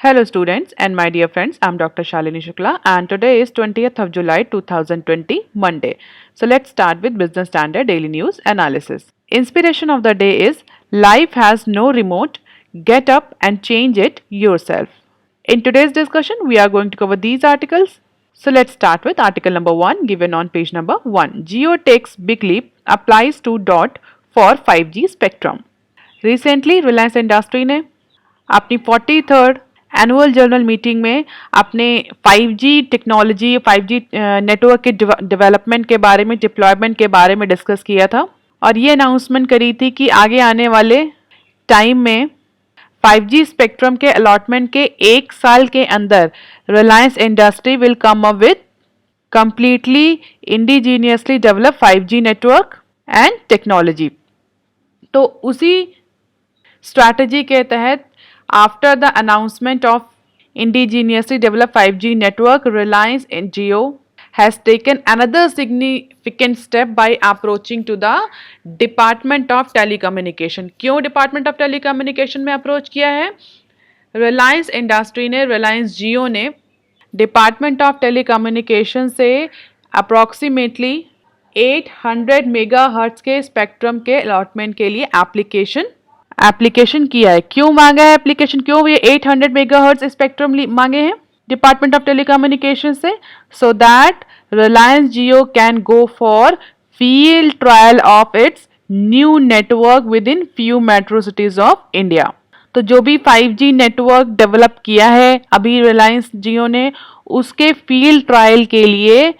Hello students and my dear friends, I'm Dr. Shalini Shukla and today is 20th of July 2020, Monday. So let's start with Business Standard Daily News Analysis. Inspiration of the day is life has no remote, get up and change it yourself. In today's discussion, we are going to cover these articles. So let's start with article number 1 given on page number 1. Jio takes big leap, applies to DOT for 5G spectrum. Recently, Reliance Industry ने अपनी 43rd annual general meeting में अपने 5G technology 5G network के development के बारे में deployment के बारे में डिस्कस किया था और ये अनाउंसमेंट करी थी कि आगे आने वाले टाइम में 5G स्पेक्ट्रम के अलॉटमेंट के 1 साल के अंदर Reliance industry will come up with completely indigenously develop 5G network and technology. तो उसी स्ट्रैटेजी के तहत after the announcement of indigenously developed 5G network, Reliance Jio has taken another significant step by approaching to the Department of Telecommunication. क्यों Department of Telecommunication में approach किया है? Reliance industry ने, रिलायंस जियो ने डिपार्टमेंट ऑफ टेलीकम्युनिकेशन से approximately 800 megahertz के spectrum के allotment के लिए एप्लीकेशन किया है. क्यों मांगा है एप्लीकेशन? क्यों ये 800 मेगाहर्ट्ज स्पेक्ट्रम मांगे हैं डिपार्टमेंट ऑफ टेलीकम्युनिकेशन से? So that Reliance Jio can go for field trial of its new network with in few metro cities of India. तो जो भी 5G नेटवर्क डेवलप किया है अभी रिलायंस जियो ने, उसके फील्ड ट्रायल के लिए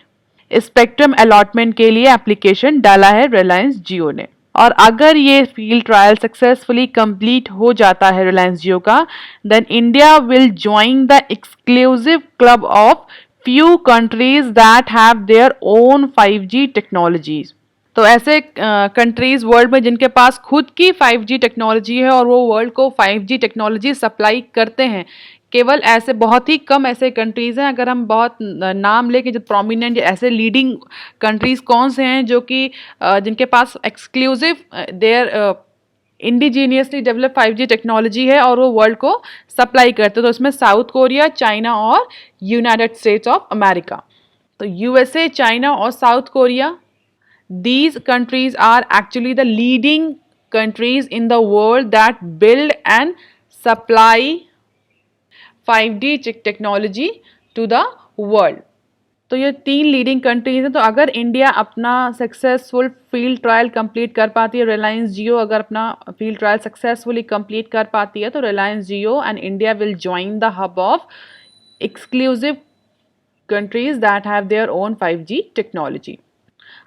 स्पेक्ट्रम अलॉटमेंट के लिए एप्लीकेशन डाला है रिलायंस जियो ने. और अगर ये फील्ड ट्रायल सक्सेसफुली कंप्लीट हो जाता है रिलायंस जियो का, then India will join the exclusive club of few countries that have their own 5G technologies. तो ऐसे कंट्रीज वर्ल्ड में जिनके पास खुद की 5G टेक्नोलॉजी है और वो वर्ल्ड को 5G टेक्नोलॉजी सप्लाई करते हैं, केवल ऐसे बहुत ही कम ऐसे कंट्रीज़ हैं. अगर हम बहुत नाम लें कि जो प्रोमिनेंट ऐसे लीडिंग कंट्रीज़ कौन से हैं जो कि जिनके पास exclusive their indigenously develop 5G technology है और वो वर्ल्ड को सप्लाई करते हैं, तो उसमें साउथ कोरिया, चाइना और यूनाइटेड स्टेट्स ऑफ अमेरिका. तो USA, चाइना और south Korea, these countries are actually the leading countries in the world that build and supply 5G technology to the world. तो ये 3 leading countries हैं. तो अगर India अपना successful field trial complete कर पाती है, रिलायंस जियो अगर अपना फील्ड ट्रायल सक्सेसफुली कंप्लीट कर पाती है, तो Reliance Jio and India will join the hub of exclusive countries that have their own 5G technology.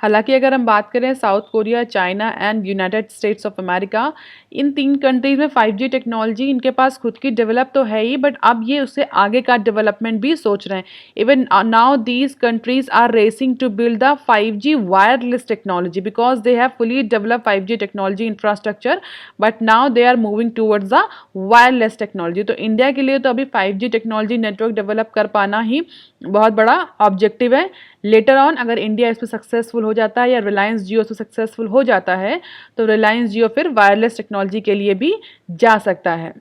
हालांकि अगर हम बात करें South Korea, China and United States of America, इन 3 कंट्रीज में 5G टेक्नोलॉजी इनके पास खुद की डेवलप तो है ही, बट अब ये उससे आगे का डेवलपमेंट भी सोच रहे हैं. Even now these countries are racing to build the 5G wireless technology because they have fully develop 5G technology infrastructure, but now they are moving towards the wireless technology. तो इंडिया के लिए तो अभी 5G technology network develop कर पाना ही बहुत बड़ा objective है. लेटर ऑन अगर इंडिया इस पर सक्सेसफुल हो जाता है या रिलायंस जियो इस पर सक्सेसफुल हो जाता है, तो रिलायंस जियो फिर वायरलेस टेक्नोलॉजी के लिए भी जा सकता है.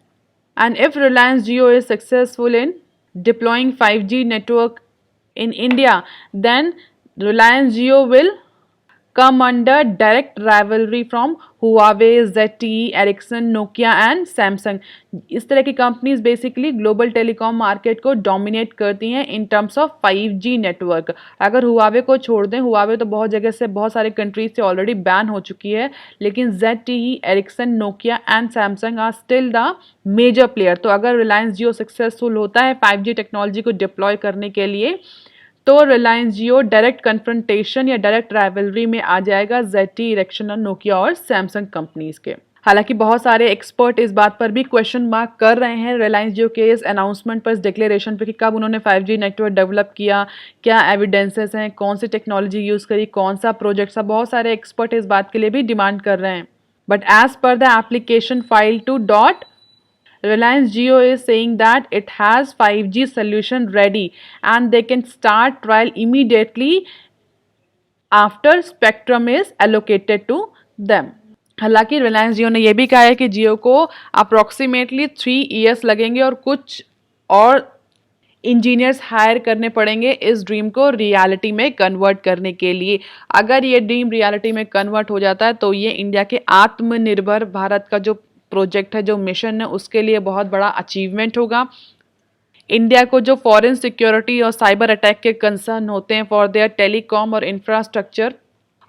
And if Reliance Jio is successful in deploying 5G network in India, then Reliance Jio will come under direct rivalry from Huawei, ZTE, Ericsson, Nokia and Samsung. इस तरह की companies basically global telecom market को डोमिनेट करती हैं in terms of 5G network. अगर Huawei को छोड़ दें, Huawei तो बहुत जगह से बहुत सारे कंट्रीज से ऑलरेडी बैन हो चुकी है, लेकिन ZTE, Ericsson, Nokia and Samsung are still the major player. तो अगर रिलायंस जियो सक्सेसफुल होता है 5G टेक्नोलॉजी को डिप्लॉय करने के लिए, तो रिलायंस जियो डायरेक्ट कन्फ्रंटेशन या डायरेक्ट राइवलरी में आ जाएगा ZTE, इरेक्शन और नोकिया और सैमसंग कंपनीज के. हालांकि बहुत सारे एक्सपर्ट इस बात पर भी क्वेश्चन मार्क कर रहे हैं रिलायंस जियो के इस अनाउंसमेंट पर, इस डिक्लेरेशन पर कि कब उन्होंने 5G नेटवर्क डेवलप किया, क्या एविडेंसेस हैं, कौन सी टेक्नोलॉजी यूज़ करी, कौन सा प्रोजेक्ट. सब बहुत सारे एक्सपर्ट इस बात के लिए भी डिमांड कर रहे हैं. But as per the application file to DOT, Reliance Jio is saying that it has 5G solution ready and they can start trial immediately after spectrum is allocated to them. हालांकि रिलायंस जियो ने यह भी कहा है कि जियो को अप्रॉक्सीमेटली 3 years लगेंगे और कुछ और इंजीनियर्स हायर करने पड़ेंगे इस ड्रीम को रियलिटी में कन्वर्ट करने के लिए। अगर ये ड्रीम रियलिटी में कन्वर्ट हो जाता है तो ये इंडिया के आत्मनिर्भर भारत का जो प्रोजेक्ट है, जो मिशन है, उसके लिए बहुत बड़ा अचीवमेंट होगा। इंडिया को जो फॉरेन सिक्योरिटी और साइबर अटैक के कंसर्न होते हैं फॉर देयर टेलीकॉम और इंफ्रास्ट्रक्चर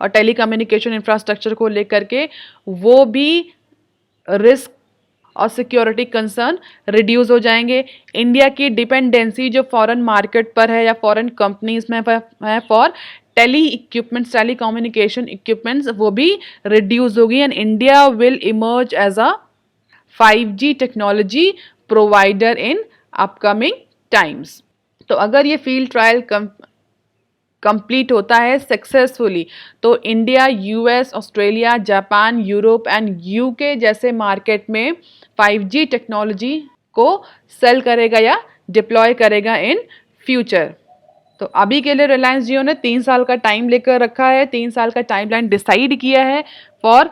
और टेलीकम्युनिकेशन इंफ्रास्ट्रक्चर को लेकर के, वो भी रिस्क और सिक्योरिटी कंसर्न रिड्यूस हो जाएंगे। इंडिया की डिपेंडेंसी जो फॉरेन मार्केट पर है या फॉरेन कंपनीज में है for tele equipments, telecommunication equipments, वो भी रिड्यूस होगी and India will emerge as a 5G technology provider in upcoming times. तो अगर ये फील्ड ट्रायल कंप्लीट होता है सक्सेसफुली तो India, US, Australia, Japan, Europe and UK जैसे मार्केट में 5G टेक्नोलॉजी को सेल करेगा या डिप्लॉय करेगा इन फ्यूचर। तो अभी के लिए रिलायंस जियो ने 3 साल का टाइम लेकर रखा है, 3 साल का टाइमलाइन डिसाइड किया है for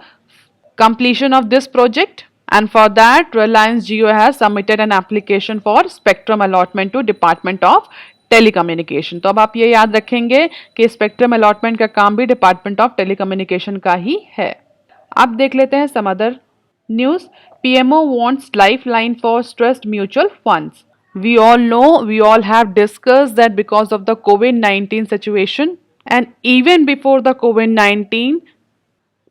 completion of this project, and for that Reliance Jio has submitted an application for spectrum allotment to Department of Telecommunication। तो अब आप ये याद रखेंगे कि स्पेक्ट्रम अलॉटमेंट का काम भी डिपार्टमेंट ऑफ टेलीकम्युनिकेशन का ही है। अब देख लेते हैं some other news. PMO wants lifeline for stressed mutual funds. We all know, we all have discussed that because of the COVID-19 situation and even before the COVID-19,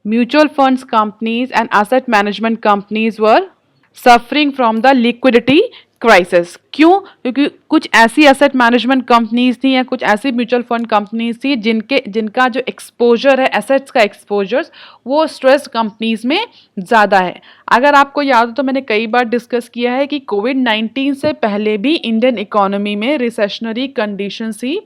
mutual funds companies and asset management companies were suffering from the liquidity crisis। क्यों? क्योंकि कुछ ऐसी asset management companies थी या कुछ ऐसी mutual fund companies थी जिनका जो एक्सपोजर है, एसेट्स का एक्सपोजर, वो स्ट्रेस्ड कंपनीज में ज़्यादा है। अगर आपको याद हो तो मैंने कई बार डिस्कस किया है कि कोविड-19 से पहले भी इंडियन इकोनॉमी में रिसेशनरी कंडीशंस ही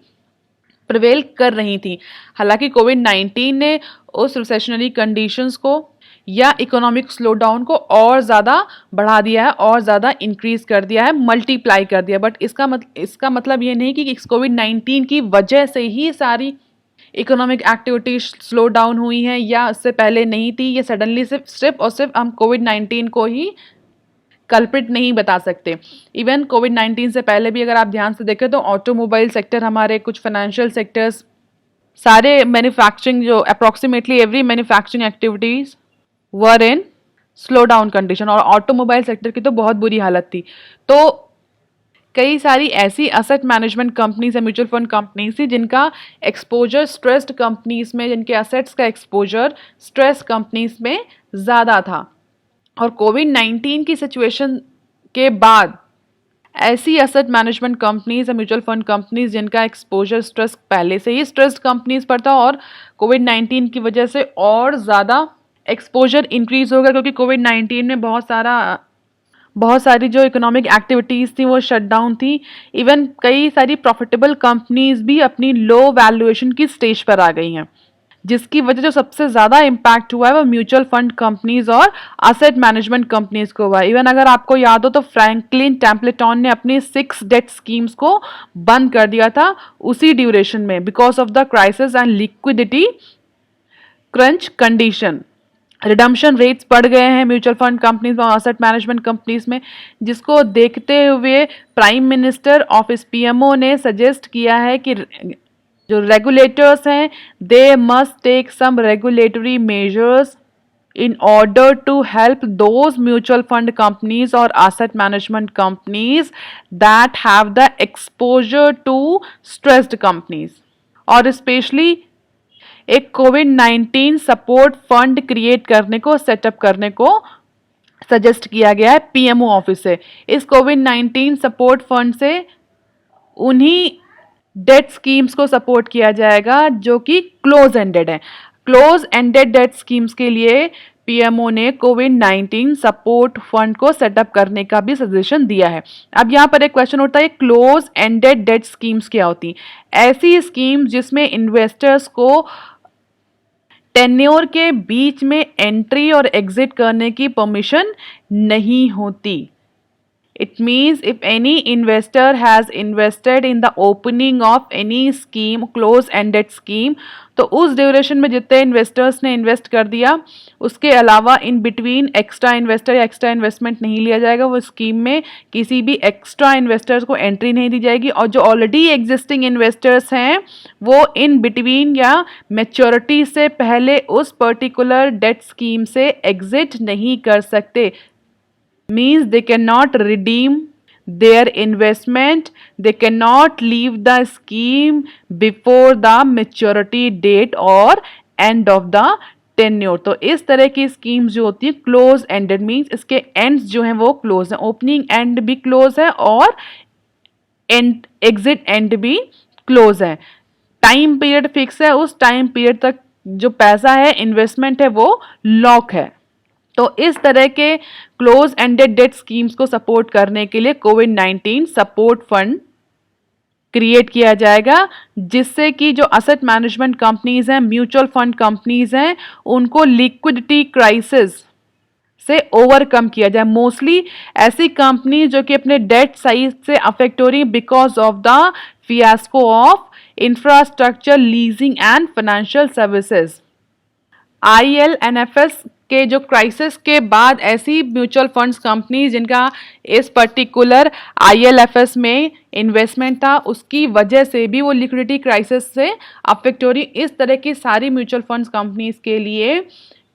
प्रिवेल कर रही थी। हालांकि कोविड-19 ने उस रिसेशनरी कंडीशंस को या इकोनॉमिक स्लोडाउन को और ज़्यादा बढ़ा दिया है, और ज़्यादा इंक्रीज कर दिया है, मल्टीप्लाई कर दिया। बट इसका मतलब ये नहीं कि कोविड-19 की वजह से ही सारी इकोनॉमिक एक्टिविटी स्लो डाउन हुई है या इससे पहले नहीं थी। ये सडनली सिर्फ और सिर्फ हम कोविड-19 को ही कल्प्रिट नहीं बता सकते। इवन कोविड-19 से पहले भी अगर आप ध्यान से देखें तो ऑटोमोबाइल सेक्टर, हमारे कुछ फाइनेंशियल सेक्टर्स, सारे मैन्युफैक्चरिंग, जो approximately every manufacturing activities were in slow down condition, और ऑटोमोबाइल सेक्टर की तो बहुत बुरी हालत थी। तो कई सारी ऐसी एसेट मैनेजमेंट कंपनीज या म्यूचुअल फंड कंपनीज थी जिनका एक्सपोजर स्ट्रेस्ड कंपनीज में, जिनके एसेट्स का एक्सपोजर स्ट्रेस कंपनीज में ज़्यादा था। और कोविड-19 की सिचुएशन के बाद ऐसी एसेट मैनेजमेंट कंपनीज या म्यूचुअल फंड कंपनीज जिनका एक्सपोजर स्ट्रेस पहले से ही स्ट्रेस्ड कंपनीज पर था और कोविड-19 की वजह से और ज़्यादा एक्सपोजर इंक्रीज होगा, क्योंकि कोविड-19 में बहुत सारी जो इकोनॉमिक एक्टिविटीज़ थी वो शट डाउन थी। इवन कई सारी प्रॉफिटेबल कंपनीज भी अपनी लो वैल्यूएशन की स्टेज पर आ गई हैं, जिसकी वजह जो सबसे ज़्यादा इम्पैक्ट हुआ है वो म्यूचुअल फंड कंपनीज और एसेट मैनेजमेंट कंपनीज को हुआ है। इवन अगर आपको याद हो तो फ्रैंकलिन टेम्पलेटन ने अपनी 6 डेट स्कीम्स को बंद कर दिया था उसी ड्यूरेशन में, because of the crisis and liquidity crunch condition. Redemption rates बढ़ गए हैं म्यूचुअल फंड कंपनीज और एसेट मैनेजमेंट कंपनीज में, जिसको देखते हुए प्राइम मिनिस्टर ऑफिस पीएमओ ने सजेस्ट किया है कि जो रेगुलेटर्स हैं they must take some regulatory measures in order to help those mutual fund companies or asset management companies that have the exposure to stressed companies। और specially एक कोविड-19 support fund create करने को, setup करने को suggest किया गया है PMO office से। इस कोविड-19 सपोर्ट फंड से उन्हीं डेट स्कीम्स को सपोर्ट किया जाएगा जो कि क्लोज एंडेड है। क्लोज एंडेड डेट स्कीम्स के लिए पीएमओ ने कोविड-19 सपोर्ट फंड को सेटअप करने का भी सजेशन दिया है। अब यहाँ पर एक क्वेश्चन उठता है, क्लोज एंडेड डेट स्कीम्स क्या होती हैं? ऐसी स्कीम्स जिसमें इन्वेस्टर्स को टेन्योर के बीच में एंट्री और एग्जिट करने की परमिशन नहीं होती। It means if any investor has invested in the opening of any scheme, close-ended scheme, तो उस ड्यूरेशन में जितने इन्वेस्टर्स ने इन्वेस्ट कर दिया उसके अलावा इन बिटवीन एक्स्ट्रा इन्वेस्टर या एक्स्ट्रा इन्वेस्टमेंट नहीं लिया जाएगा। वो स्कीम में किसी भी एक्स्ट्रा इन्वेस्टर्स को एंट्री नहीं दी जाएगी और जो ऑलरेडी एग्जिस्टिंग इन्वेस्टर्स हैं वो इन बिटवीन या मैच्योरिटी से पहले उस पर्टिकुलर डेट स्कीम से एग्जिट नहीं कर सकते। Means they cannot redeem their investment, they cannot leave the scheme before the maturity date or end of the tenure. तो इस तरह की स्कीम्स जो होती है क्लोज एंडेड मीन्स इसके एंड्स जो हैं वो क्लोज हैं, ओपनिंग एंड भी क्लोज है और एंड एग्जिट एंड भी क्लोज है। टाइम पीरियड फिक्स है, उस टाइम पीरियड तक जो पैसा है इन्वेस्टमेंट है वो लॉक है। तो इस तरह के क्लोज एंडेड डेट स्कीम्स को सपोर्ट करने के लिए कोविड-19 सपोर्ट फंड क्रिएट किया जाएगा, जिससे कि जो असेट मैनेजमेंट कंपनीज हैं, म्यूचुअल फंड कंपनीज हैं, उनको लिक्विडिटी क्राइसिस से ओवरकम किया जाए। मोस्टली ऐसी कंपनी जो कि अपने डेट साइज से अफेक्ट हो रही है because of the fiasco of infrastructure leasing and financial services. IL&FS के जो क्राइसिस के बाद ऐसी म्यूचुअल फंड्स कंपनी जिनका इस पर्टिकुलर IL&FS में इन्वेस्टमेंट था उसकी वजह से भी वो लिक्विडिटी क्राइसिस से अफेक्ट हो रही, इस तरह की सारी म्यूचुअल फंड्स कंपनीज के लिए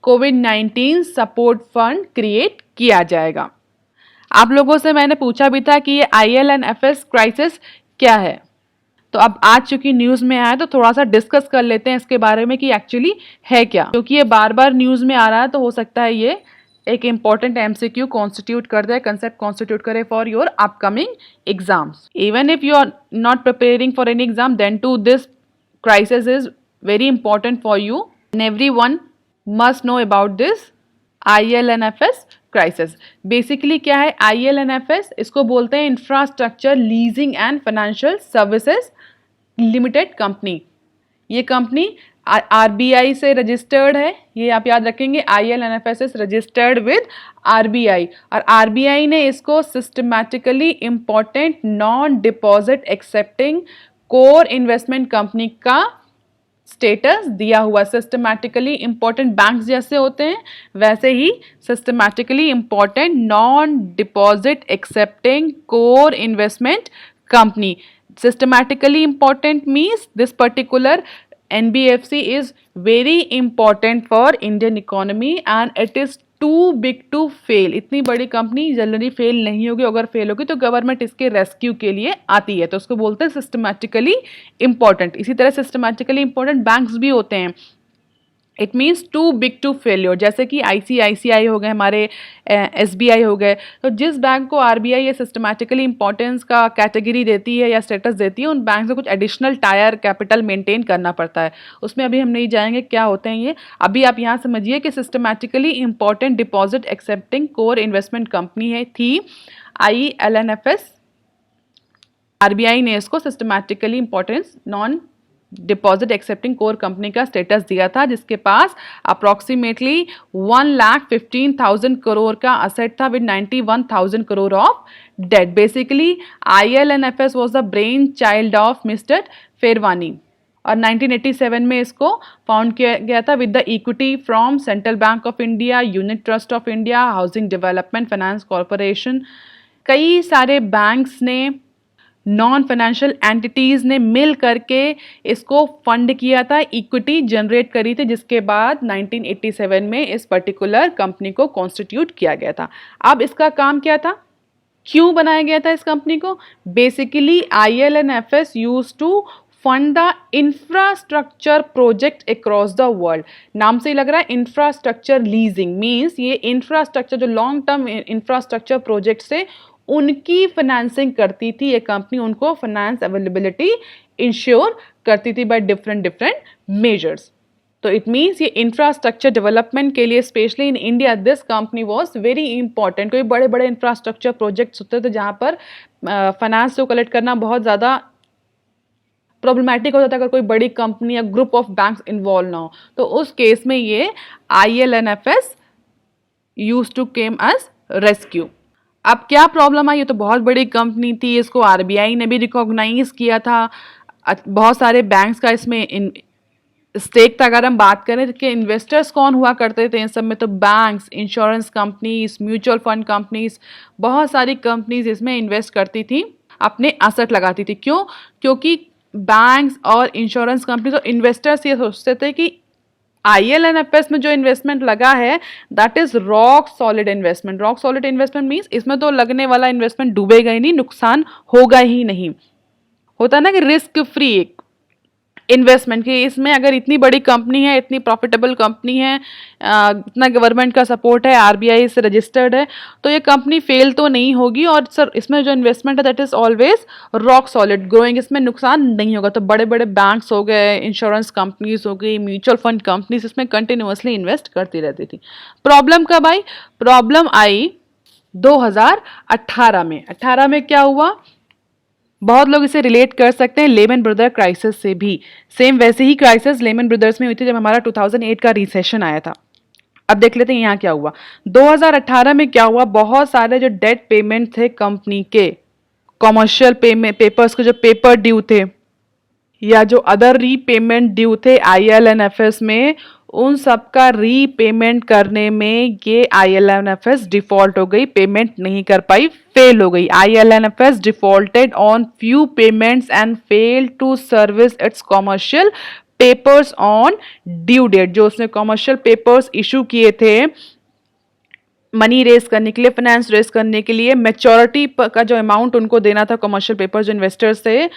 कोविड-19 सपोर्ट फंड क्रिएट किया जाएगा। आप लोगों से मैंने पूछा भी था कि ये IL&FS क्राइसिस क्या है, तो अब आज चूंकि न्यूज़ में आया तो थोड़ा सा डिस्कस कर लेते हैं इसके बारे में कि एक्चुअली है क्या। क्योंकि ये बार बार न्यूज़ में आ रहा है तो हो सकता है ये एक इम्पॉर्टेंट MCQ कॉन्स्टिट्यूट कर दे, कंसेप्ट कॉन्स्टिट्यूट करे for your upcoming exams. Even if you are not preparing for any exam then too this crisis is very important for you and everyone must know about this IL&FS crisis. Basically क्या है IL&FS? इसको बोलते हैं infrastructure leasing and financial services limited company. ये company RBI से registered है, ये आप याद रखेंगे। IL&FS is registered with RBI और RBI ने इसको systematically important non deposit accepting core investment company का स्टेटस दिया हुआ। सिस्टमैटिकली इंपॉर्टेंट बैंक्स जैसे होते हैं वैसे ही systematically important non deposit accepting core investment company. Systematically important means this particular NBFC is very important for Indian economy and it is too big to fail। इतनी बड़ी company जल्दी fail नहीं होगी, अगर फेल होगी तो गवर्नमेंट इसके rescue के लिए आती है, तो उसको बोलते हैं सिस्टमैटिकली इंपॉर्टेंट। इसी तरह सिस्टमैटिकली इंपॉर्टेंट बैंक्स भी होते हैं, it means too big to failure. जैसे कि ICICI हो गए, हमारे SBI हो गए। तो जिस बैंक को RBI ये सिस्टमैटिकली इंपॉर्टेंस का कैटेगरी देती है या स्टेटस देती है, उन बैंक से कुछ एडिशनल टायर कैपिटल मेंटेन करना पड़ता है। उसमें अभी हम नहीं जाएंगे क्या होते हैं ये, अभी आप यहाँ समझिए कि systematically important deposit accepting core investment company है थी IL&FS। RBI ने इसको systematically importance non deposit accepting core company का स्टेटस दिया था, जिसके पास अप्रॉक्सीमेटली 1,15,000 करोड़ का असेट था with 91,000 crore of debt. Basically IL&FS was the brain child of mister Pherwani और 1987 में इसको फाउंड किया गया था with the equity from Central Bank of India, Unit Trust of India, Housing Development Finance Corporation. कई सारे बैंक्स ने, नॉन फाइनेंशियल एंटिटीज़ ने मिल करके इसको फंड किया था, इक्विटी जनरेट करी थी, जिसके बाद 1987 में इस पर्टिकुलर कंपनी को कॉन्स्टिट्यूट किया गया था। अब इसका काम क्या था, क्यों बनाया गया था इस कंपनी को? Basically IL&FS used to fund the infrastructure project across the world. नाम से ही लग रहा है इंफ्रास्ट्रक्चर लीजिंग मीन्स ये इंफ्रास्ट्रक्चर जो लॉन्ग टर्म इंफ्रास्ट्रक्चर प्रोजेक्ट से उनकी फाइनेंसिंग करती थी ये कंपनी, उनको फाइनेंस अवेलेबिलिटी इंश्योर करती थी बाय डिफरेंट मेजर्स। तो इट मीन्स ये इंफ्रास्ट्रक्चर डेवलपमेंट के लिए specially in India this company was very important. कोई बड़े बड़े इंफ्रास्ट्रक्चर प्रोजेक्ट्स होते थे जहाँ पर फाइनेंस को कलेक्ट करना बहुत ज़्यादा प्रॉब्लमैटिक हो जाता है अगर कोई बड़ी कंपनी या ग्रुप ऑफ बैंक्स इन्वॉल्व ना हो, तो उस केस में ये IL&FS used to came as rescue. अब क्या प्रॉब्लम आई, ये तो बहुत बड़ी कंपनी थी, इसको आरबीआई ने भी रिकॉग्नाइज किया था, बहुत सारे बैंक्स का इसमें स्टेक था। अगर हम बात करें कि इन्वेस्टर्स कौन हुआ करते थे इन सब में, तो banks, insurance companies, mutual fund companies, बहुत सारी कंपनीज इसमें इन्वेस्ट करती थी, अपने एसेट लगाती थी। क्यों? क्योंकि बैंक्स और इंश्योरेंस कंपनीज और इन्वेस्टर्स ये सोचते थे कि IL&FS में जो इन्वेस्टमेंट लगा है that is rock solid investment. Rock solid investment means इसमें तो लगने वाला इन्वेस्टमेंट डूबेगा ही नहीं, नुकसान होगा ही नहीं। होता है ना कि रिस्क फ्री इन्वेस्टमेंट की, इसमें अगर इतनी बड़ी कंपनी है, इतनी प्रॉफिटेबल कंपनी है, इतना गवर्नमेंट का सपोर्ट है, आरबीआई से रजिस्टर्ड है, तो ये कंपनी फेल तो नहीं होगी। और सर इसमें जो इन्वेस्टमेंट है that is always rock solid growing, इसमें नुकसान नहीं होगा। तो बड़े बड़े बैंक्स हो गए, इंश्योरेंस कंपनीज हो गई, म्यूचुअल फंड कंपनीज इसमें कंटिन्यूसली इन्वेस्ट करती रहती थी। प्रॉब्लम कब आई? प्रॉब्लम आई 2018 में। 18 में क्या हुआ? बहुत लोग इसे रिलेट कर सकते हैं लेमन ब्रदर क्राइसिस से भी। सेम वैसे ही क्राइसिस लेमन ब्रदर्स में हुई थी जब हमारा 2008 का रिसेशन आया था। अब देख लेते हैं यहाँ क्या हुआ। 2018 में क्या हुआ? बहुत सारे जो डेट पेमेंट थे कंपनी के, कॉमर्शियल पेपर्स के जो पेपर ड्यू थे या जो अदर रीपेमेंट ड्यू थे IL&FS में, उन सब का रीपेमेंट करने में ये IL&FS डिफॉल्ट हो गई, पेमेंट नहीं कर पाई, फेल हो गई। IL&FS defaulted on few payments and fail to service its commercial papers on due date. जो उसने कॉमर्शियल पेपर्स इशू किए थे मनी रेस करने के लिए, फाइनेंस रेस करने के लिए, मैच्योरिटी का जो अमाउंट उनको देना था कमर्शियल पेपर जो इन्वेस्टर्स थे,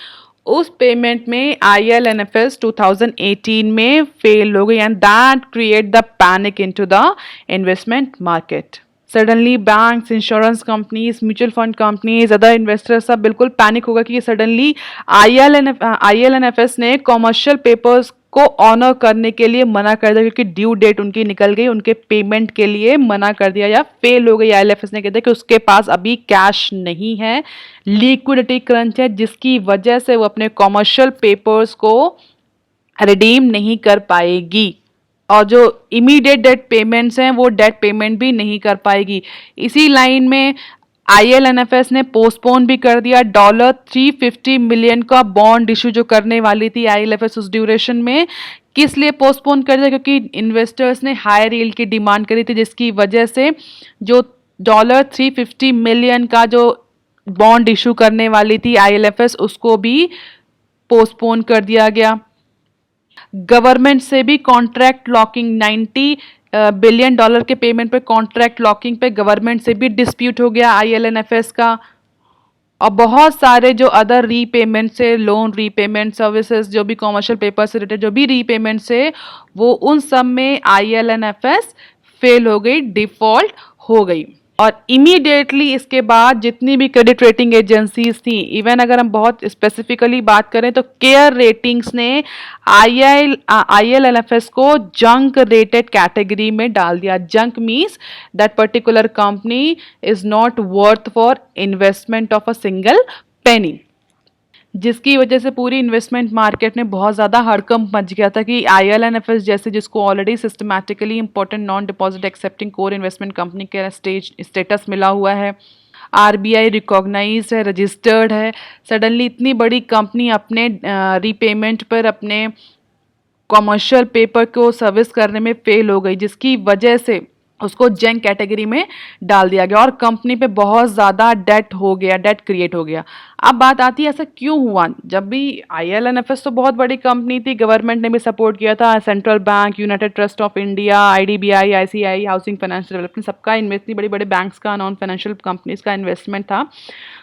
उस पेमेंट में IL&FS 2018 में फेल हो गई and that create the panic into the investment market. Suddenly banks, insurance companies, mutual fund companies, other investors सब बिल्कुल पैनिक होगा कि सडनली IL&FS ने कॉमर्शियल पेपर्स को ऑनर करने के लिए मना कर दिया क्योंकि ड्यू डेट उनकी निकल गई, उनके पेमेंट के लिए मना कर दिया या फेल हो गई। IL&FS ने कहते हैं कि उसके पास अभी कैश नहीं है, लिक्विडिटी क्रंच है, जिसकी वजह से वो अपने कॉमर्शियल पेपर्स को रिडीम नहीं कर पाएगी और जो इमीडिएट डेट पेमेंट्स हैं वो डेट पेमेंट भी नहीं कर पाएगी। इसी लाइन में IL&FS ने पोस्टपोन भी कर दिया $350 मिलियन का बॉन्ड इशू जो करने वाली थी IL&FS उस ड्यूरेशन में। किस लिए पोस्टपोन कर दिया? क्योंकि इन्वेस्टर्स ने हायर यील्ड की डिमांड करी थी, जिसकी वजह से जो $350 मिलियन का जो बॉन्ड इशू करने वाली थी IL&FS उसको भी पोस्टपोन कर दिया गया। गवर्नमेंट से भी कॉन्ट्रैक्ट लॉकिंग, $90 बिलियन के पेमेंट पे कॉन्ट्रैक्ट लॉकिंग पे गवर्नमेंट से भी डिस्प्यूट हो गया IL&FS का। और बहुत सारे जो अदर रीपेमेंट से, लोन रीपेमेंट, सर्विसेज, जो भी कॉमर्शियल पेपर से रिलेटेड जो भी रीपेमेंट से, वो उन सब में IL&FS फेल हो गई, डिफॉल्ट हो गई। और इमीडिएटली इसके बाद जितनी भी क्रेडिट रेटिंग एजेंसीज थी, इवन अगर हम बहुत स्पेसिफिकली बात करें तो केयर रेटिंग्स ने IL&FS को जंक रेटेड कैटेगरी में डाल दिया। Junk means that particular company is not worth for investment of a single penny, जिसकी वजह से पूरी इन्वेस्टमेंट मार्केट में बहुत ज़्यादा हड़कंप मच गया था कि IL&FS जैसे, जिसको already systematically important non deposit accepting core investment company के स्टेटस मिला हुआ है, RBI रिकॉग्नाइज है, रजिस्टर्ड है, सडनली इतनी बड़ी कंपनी अपने रीपेमेंट पर अपने कॉमर्शियल पेपर को सर्विस करने में फेल हो गई, जिसकी वजह से उसको जंक कैटेगरी में डाल दिया गया और कंपनी पे बहुत ज़्यादा डेट हो गया, डेट क्रिएट हो गया। अब बात आती है ऐसा क्यों हुआ? जब भी IL&FS तो बहुत बड़ी कंपनी थी, गवर्नमेंट ने भी सपोर्ट किया था, central bank, United trust of India, IDBI, ICICI, housing finance development, सबका इतनी बड़ी बड़े बैंक्स का, नॉन फाइनेंशियल कंपनीज का इन्वेस्टमेंट था।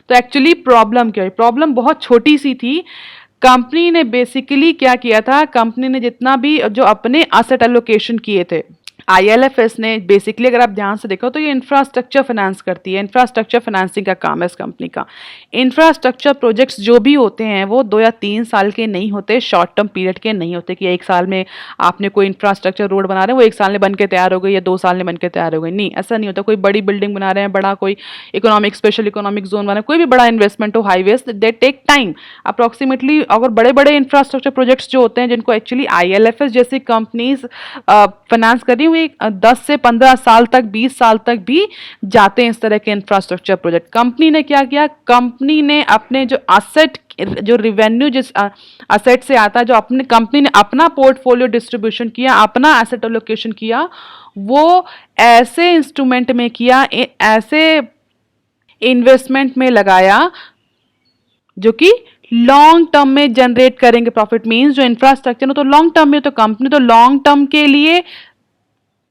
तो एक्चुअली प्रॉब्लम क्या है? प्रॉब्लम बहुत छोटी सी थी। कंपनी ने बेसिकली क्या किया था, कंपनी ने जितना भी जो अपने एसेट एलोकेशन किए थे, IL&FS ने बेसिकली, अगर आप ध्यान से देखो तो ये इंफ्रास्ट्रक्चर फाइनेंस करती है, इंफ्रास्ट्रक्चर फाइनेंसिंग का काम है इस कंपनी का। इंफ्रास्ट्रक्चर प्रोजेक्ट्स जो भी होते हैं वो 2 या 3 साल के नहीं होते, शॉर्ट टर्म पीरियड के नहीं होते कि 1 साल में आपने कोई इंफ्रास्ट्रक्चर रोड बना रहे हैं वो 1 साल में बन के तैयार हो गई या 2 साल में बन के तैयार हो गई, नहीं, ऐसा नहीं होता। कोई बड़ी बिल्डिंग बना रहे हैं, बड़ा कोई इकोनॉमिक, स्पेशल इकोनॉमिक जोन बना, कोई भी बड़ा इन्वेस्टमेंट हो, highways, they take time approximately. अगर बड़े बड़े इंफ्रास्ट्रक्चर प्रोजेक्ट्स जो होते हैं जिनको एक्चुअली IL&FS जैसी कंपनीज फाइनेंस कर रही हुई, में 10 से 15 साल तक, 20 साल तक भी जाते हैं इस तरह के इंफ्रास्ट्रक्चर प्रोजेक्ट। कंपनी ने क्या किया, कंपनी ने अपने जो असेट, जो रिवेन्यू जिस असेट से आता है, जो अपने कंपनी ने अपना पोर्टफोलियो डिस्ट्रीब्यूशन किया, अपना एसेट एलोकेशन किया, वो ऐसे इंस्ट्रूमेंट में किया, ऐसे इन्वेस्टमेंट में लगाया जो कि लॉन्ग टर्म में जनरेट करेंगे प्रॉफिट। मींस जो इंफ्रास्ट्रक्चर तो लॉन्ग टर्म में, तो कंपनी तो लॉन्ग टर्म के लिए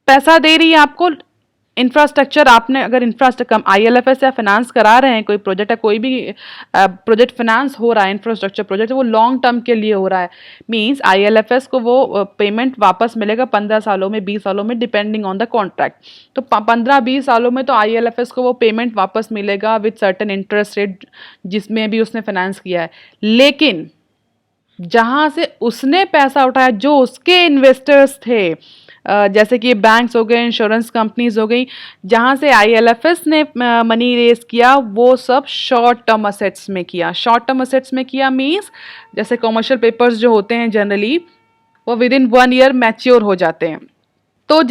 पैसा दे रही है आपको। इंफ्रास्ट्रक्चर आपने अगर इंफ्रास्ट्रक्चर आईएलएफएस या फाइनेंस करा रहे हैं, कोई प्रोजेक्ट है, कोई भी प्रोजेक्ट फाइनेंस हो रहा है, इंफ्रास्ट्रक्चर प्रोजेक्ट, वो लॉन्ग टर्म के लिए हो रहा है। मींस आईएलएफएस को वो पेमेंट वापस मिलेगा 15 सालों में, 20 सालों में, डिपेंडिंग ऑन द कॉन्ट्रैक्ट। तो 15-20 सालों में तो आईएलएफएस को वो पेमेंट वापस मिलेगा विद सर्टेन इंटरेस्ट रेट जिसमें भी उसने फाइनेंस किया है। लेकिन जहां से उसने पैसा उठाया, जो उसके इन्वेस्टर्स थे, जैसे कि बैंक्स हो गए, इंश्योरेंस कंपनीज हो गई, जहां से आईएलएफएस ने मनी रेज किया, वो सब शॉर्ट टर्म असेट्स में किया। शॉर्ट टर्म असेट्स में किया मींस जैसे कमर्शियल पेपर्स जो होते हैं जनरली वो विद इन 1 ईयर मैच्योर हो जाते हैं। तो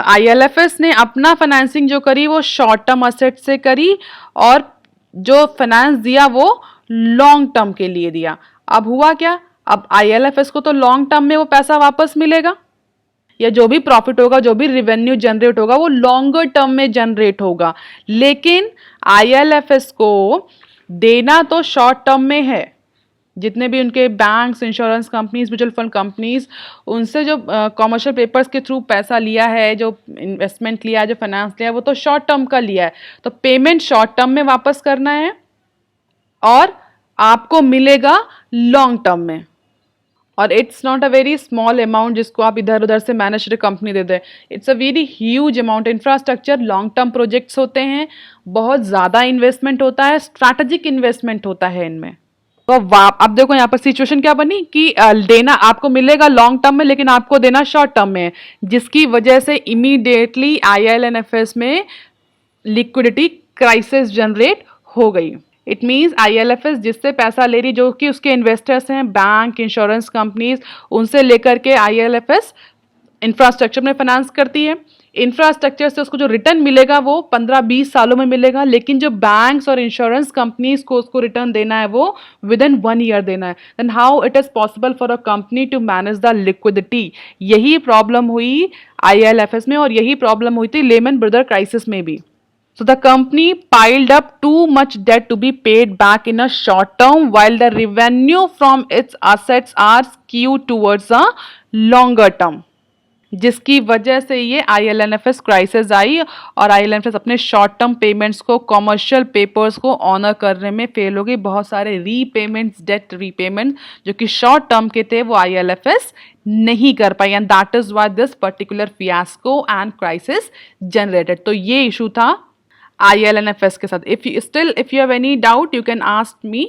आईएलएफएस ने अपना फाइनेंसिंग जो करी वो शॉर्ट टर्म असेट से करी, और जो फाइनेंस दिया वो लॉन्ग टर्म के लिए दिया। अब हुआ क्या, अब आईएलएफएस को तो लॉन्ग टर्म में वो पैसा वापस मिलेगा, या जो भी प्रॉफिट होगा, जो भी रिवेन्यू जनरेट होगा, वो लॉन्गर टर्म में जनरेट होगा। लेकिन आईएलएफएस को देना तो शॉर्ट टर्म में है। जितने भी उनके banks, insurance companies, mutual fund companies, उनसे जो कॉमर्शियल पेपर्स के थ्रू पैसा लिया है, जो इन्वेस्टमेंट लिया है, जो फाइनेंस लिया है, वो तो शॉर्ट टर्म का लिया है। तो पेमेंट शॉर्ट टर्म में वापस करना है और आपको मिलेगा लॉन्ग टर्म में। और it's not a very small amount जिसको आप इधर उधर से मैनेजर कंपनी दे दें। It's a very huge amount. Infrastructure long term projects होते हैं, बहुत ज़्यादा इन्वेस्टमेंट होता है, स्ट्रैटेजिक इन्वेस्टमेंट होता है इनमें। तो अब देखो यहाँ पर सिचुएशन क्या बनी कि देना आपको मिलेगा लॉन्ग टर्म में, लेकिन आपको देना शॉर्ट टर्म में, जिसकी वजह से इमीडिएटली आईएलएनएफएस में लिक्विडिटी क्राइसिस जनरेट हो गई। इट मीन्स आईएलएफएस जिससे पैसा ले रही, जो कि उसके इन्वेस्टर्स हैं, बैंक, इंश्योरेंस कंपनीज, उनसे लेकर के आईएलएफएस इंफ्रास्ट्रक्चर में फाइनेंस करती है। इंफ्रास्ट्रक्चर से उसको जो रिटर्न मिलेगा वो 15-20 सालों में मिलेगा, लेकिन जो बैंक्स और इंश्योरेंस कंपनीज को उसको रिटर्न देना है वो विद इन 1 ईयर देना है। Then how it is possible for a company to manage the liquidity? यही प्रॉब्लम हुई आईएलएफएस में, और यही प्रॉब्लम हुई थी लेमन ब्रदर क्राइसिस में भी। So the company piled up too much debt to be paid back in a short term, while the revenue from its assets are skewed towards a longer term. जिसकी वजह से ये आईएलएनएफएस crisis आई, और आईएलएनएफएस अपने short term payments को, commercial papers को honour करने में फेल हो गई। बहुत सारे रीपेमेंट्स, डेट रीपेमेंट जो कि शॉर्ट टर्म के थे, वो आईएलएफएस नहीं कर पाई, and that is why this particular fiasco and crisis generated. तो ये इशू था ILNFS के साथ। if you have any doubt you can ask me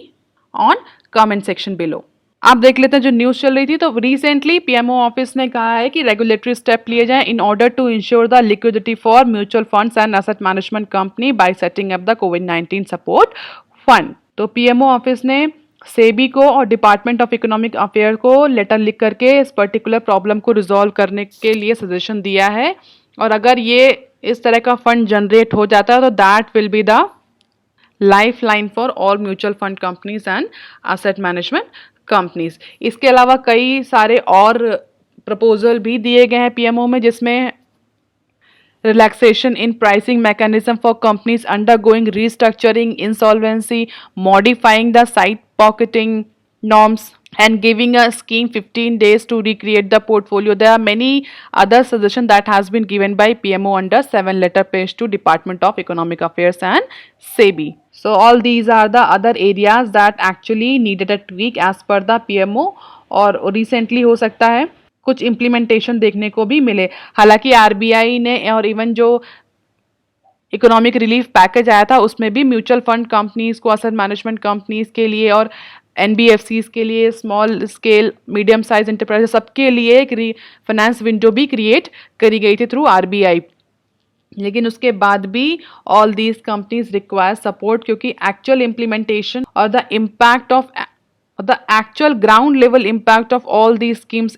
on comment section below। आप देख लेते हैं जो न्यूज़ चल रही थी। तो रिसेंटली पीएमओ ऑफिस ने कहा है कि रेगुलेटरी स्टेप लिए जाएं in order to ensure the liquidity for mutual funds and asset management company by setting up the कोविड-19 सपोर्ट फंड। तो पीएमओ ऑफिस ने सेबी को और डिपार्टमेंट ऑफ इकोनॉमिक अफेयर को लेटर लिख करके इस पर्टिकुलर प्रॉब्लम को रिजॉल्व करने के लिए सजेशन दिया है, और अगर ये इस तरह का फंड जनरेट हो जाता है तो that will be the life line for all mutual fund companies and asset management companies. इसके अलावा कई सारे और प्रपोजल भी दिए गए हैं पीएमओ में, जिसमें relaxation in pricing mechanism for companies undergoing restructuring, insolvency, modifying the site pocketing norms, and giving a scheme 15 days to recreate the portfolio. There are many other suggestions that has been given by PMO under 7-letter page to Department of Economic Affairs and SEBI. So all these are the other areas that actually needed a tweak as per the PMO, और recently हो सकता है कुछ implementation देखने को भी मिले। हालांकि आरबीआई ने और इवन जो इकोनॉमिक रिलीफ पैकेज आया था उसमें भी म्यूचुअल फंड कंपनीज को, एसेट मैनेजमेंट कंपनीज के लिए और एनबीएफसीज के लिए, small scale medium size enterprise, सबके लिए एक फाइनेंस विंडो भी क्रिएट करी गई थी थ्रू आरबीआई। लेकिन उसके बाद भी all these companies require support, क्योंकि एक्चुअल इम्प्लीमेंटेशन और the impact of the actual ground level impact of all these schemes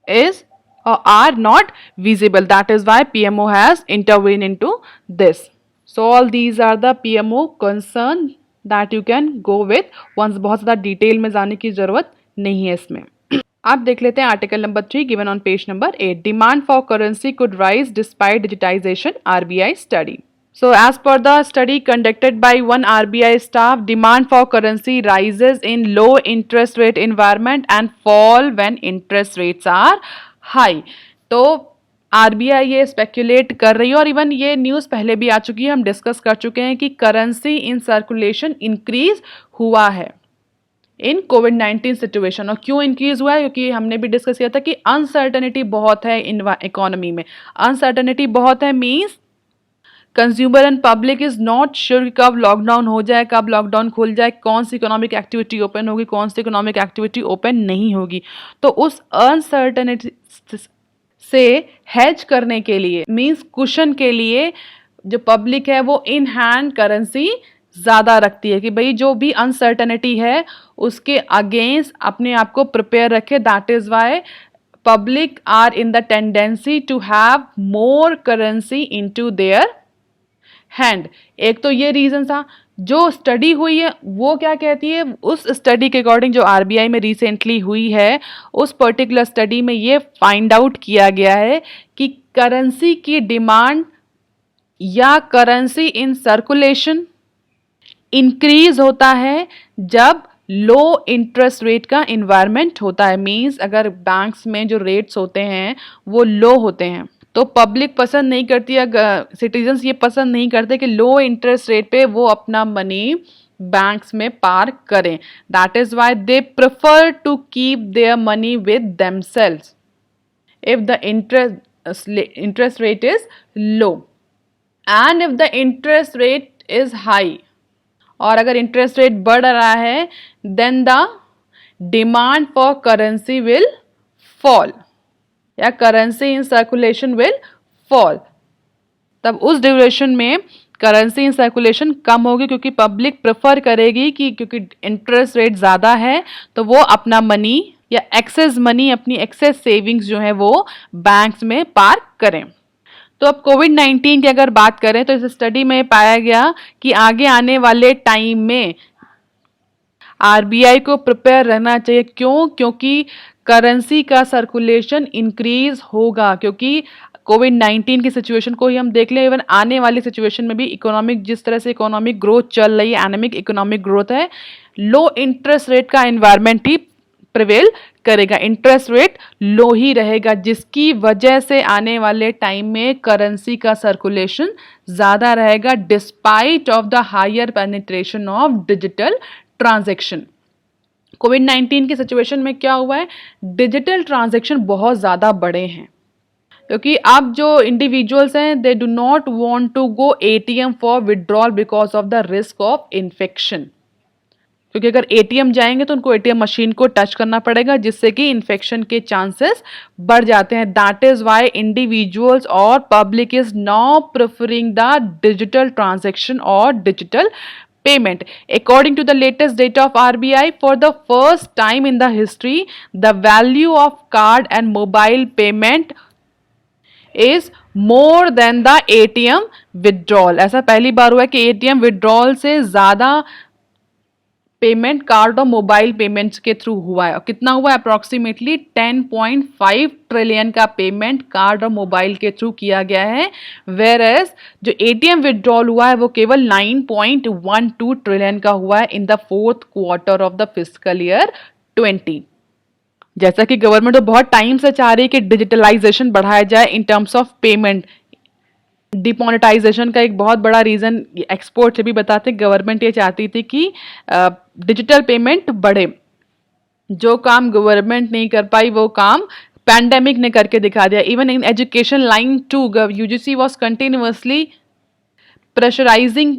is are not visible. That is why PMO has intervened into this. So all these are the PMO concern that you can go with. Once बहुत ज़्यादा detail में जाने की ज़रूरत नहीं है इसमें. आप देख लेते हैं article number 3 given on page number 8. Demand for currency could rise despite digitisation, RBI study. So as per the study conducted by one RBI staff, demand for currency rises in low interest rate environment and fall when interest rates are high. तो RBI ये speculate कर रही है और even ये news पहले भी आ चुकी है, हम डिस्कस कर चुके हैं कि करेंसी इन सर्कुलेशन इंक्रीज हुआ है इन कोविड-19 सिचुएशन. और क्यों इंक्रीज हुआ है? क्योंकि हमने भी डिस्कस किया था कि अनसर्टनिटी बहुत है इन इकोनॉमी में. अनसर्टनिटी बहुत है means consumer and public is not sure कब लॉकडाउन हो जाए, कब लॉकडाउन खुल जाए, कौन सी इकोनॉमिक एक्टिविटी ओपन होगी, कौन सी इकोनॉमिक एक्टिविटी ओपन नहीं होगी. तो उस अनसर्टनिटी से हेज करने के लिए मीन्स कुशन के लिए जो पब्लिक है वो इन हैंड करेंसी ज़्यादा रखती है कि भाई जो भी अनसर्टनिटी है उसके अगेंस्ट अपने आप को प्रिपेयर रखे. That is why public are in the tendency to have more currency into their hand. एक तो ये रीज़न था. जो स्टडी हुई है वो क्या कहती है, उस स्टडी के अकॉर्डिंग जो RBI में रिसेंटली हुई है उस पर्टिकुलर स्टडी में ये फाइंड आउट किया गया है कि करेंसी की डिमांड या करेंसी इन सर्कुलेशन इंक्रीज होता है जब लो इंटरेस्ट रेट का इन्वायरमेंट होता है. मीन्स अगर बैंक्स में जो रेट्स होते हैं वो लो होते हैं तो पब्लिक पसंद नहीं करती है, सिटीजन्स ये पसंद नहीं करते कि लो इंटरेस्ट रेट पे वो अपना मनी बैंक्स में पार्क करें. That is why they prefer to keep their money with themselves if the interest rate is low and if the interest rate is high. और अगर इंटरेस्ट रेट बढ़ रहा है then the demand for currency will fall या currency in circulation will fall. तब उस duration में currency in circulation कम होगी क्योंकि पब्लिक प्रेफर करेगी कि क्योंकि इंटरेस्ट रेट ज़्यादा है तो वो अपना मनी या एक्सेस मनी, अपनी एक्सेस सेविंग्स जो है वो बैंक्स में पार्क करें. तो अब कोविड-19 की अगर बात करें तो इस स्टडी में पाया गया कि आगे आने वाले टाइम में RBI को प्रिपेयर रहना चाहिए. क्यों? क्योंकि करेंसी का सर्कुलेशन इंक्रीज होगा. क्योंकि कोविड-19 की सिचुएशन को ही हम देख लें, इवन आने वाली सिचुएशन में भी इकोनॉमिक जिस तरह से इकोनॉमिक ग्रोथ चल रही है, एनामिक इकोनॉमिक ग्रोथ है, लो इंटरेस्ट रेट का एनवायरनमेंट ही प्रिवेल करेगा. इंटरेस्ट रेट लो ही रहेगा जिसकी वजह से आने वाले टाइम में करेंसी का सर्कुलेशन ज़्यादा रहेगा despite of the higher penetration of digital transaction. COVID की सिचुएशन में क्या हुआ है, डिजिटल ट्रांजैक्शन बहुत ज़्यादा बढ़े हैं क्योंकि अब जो इंडिविजुअल्स हैं they do not want to go ATM for withdrawal because of the risk of infection. क्योंकि अगर ATM जाएंगे तो उनको ATM मशीन को टच करना पड़ेगा जिससे कि इन्फेक्शन के चांसेस बढ़ जाते हैं. दैट इज वाई इंडिविजुअल्स और public is now preferring the digital transaction और digital payment. According to the latest data of RBI, for the first time in the history, the value of card and mobile payment is more than the ATM withdrawal. ऐसा पहली बार हुआ है कि ATM withdrawal से ज़्यादा payment card और mobile payments के through हुआ है. और कितना हुआ है? अप्रॉक्सीमेटली 10.5 ट्रिलियन का पेमेंट कार्ड और मोबाइल के थ्रू किया गया है. वेयर एज जो ATM विड्रॉल हुआ है वो केवल 9.12 ट्रिलियन का हुआ है in the fourth quarter of the fiscal year 20. जैसा कि गवर्नमेंट तो बहुत टाइम से चाह रही है कि डिजिटलाइजेशन बढ़ाया जाए in terms of payment. Demonetisation का एक बहुत बड़ा रीज़न एक्सपोर्ट से भी बताते, गवर्नमेंट ये चाहती थी कि डिजिटल पेमेंट बढ़े. जो काम गवर्नमेंट नहीं कर पाई वो काम पैंडेमिक ने करके दिखा दिया. Even in education line too UGC was continuously pressurising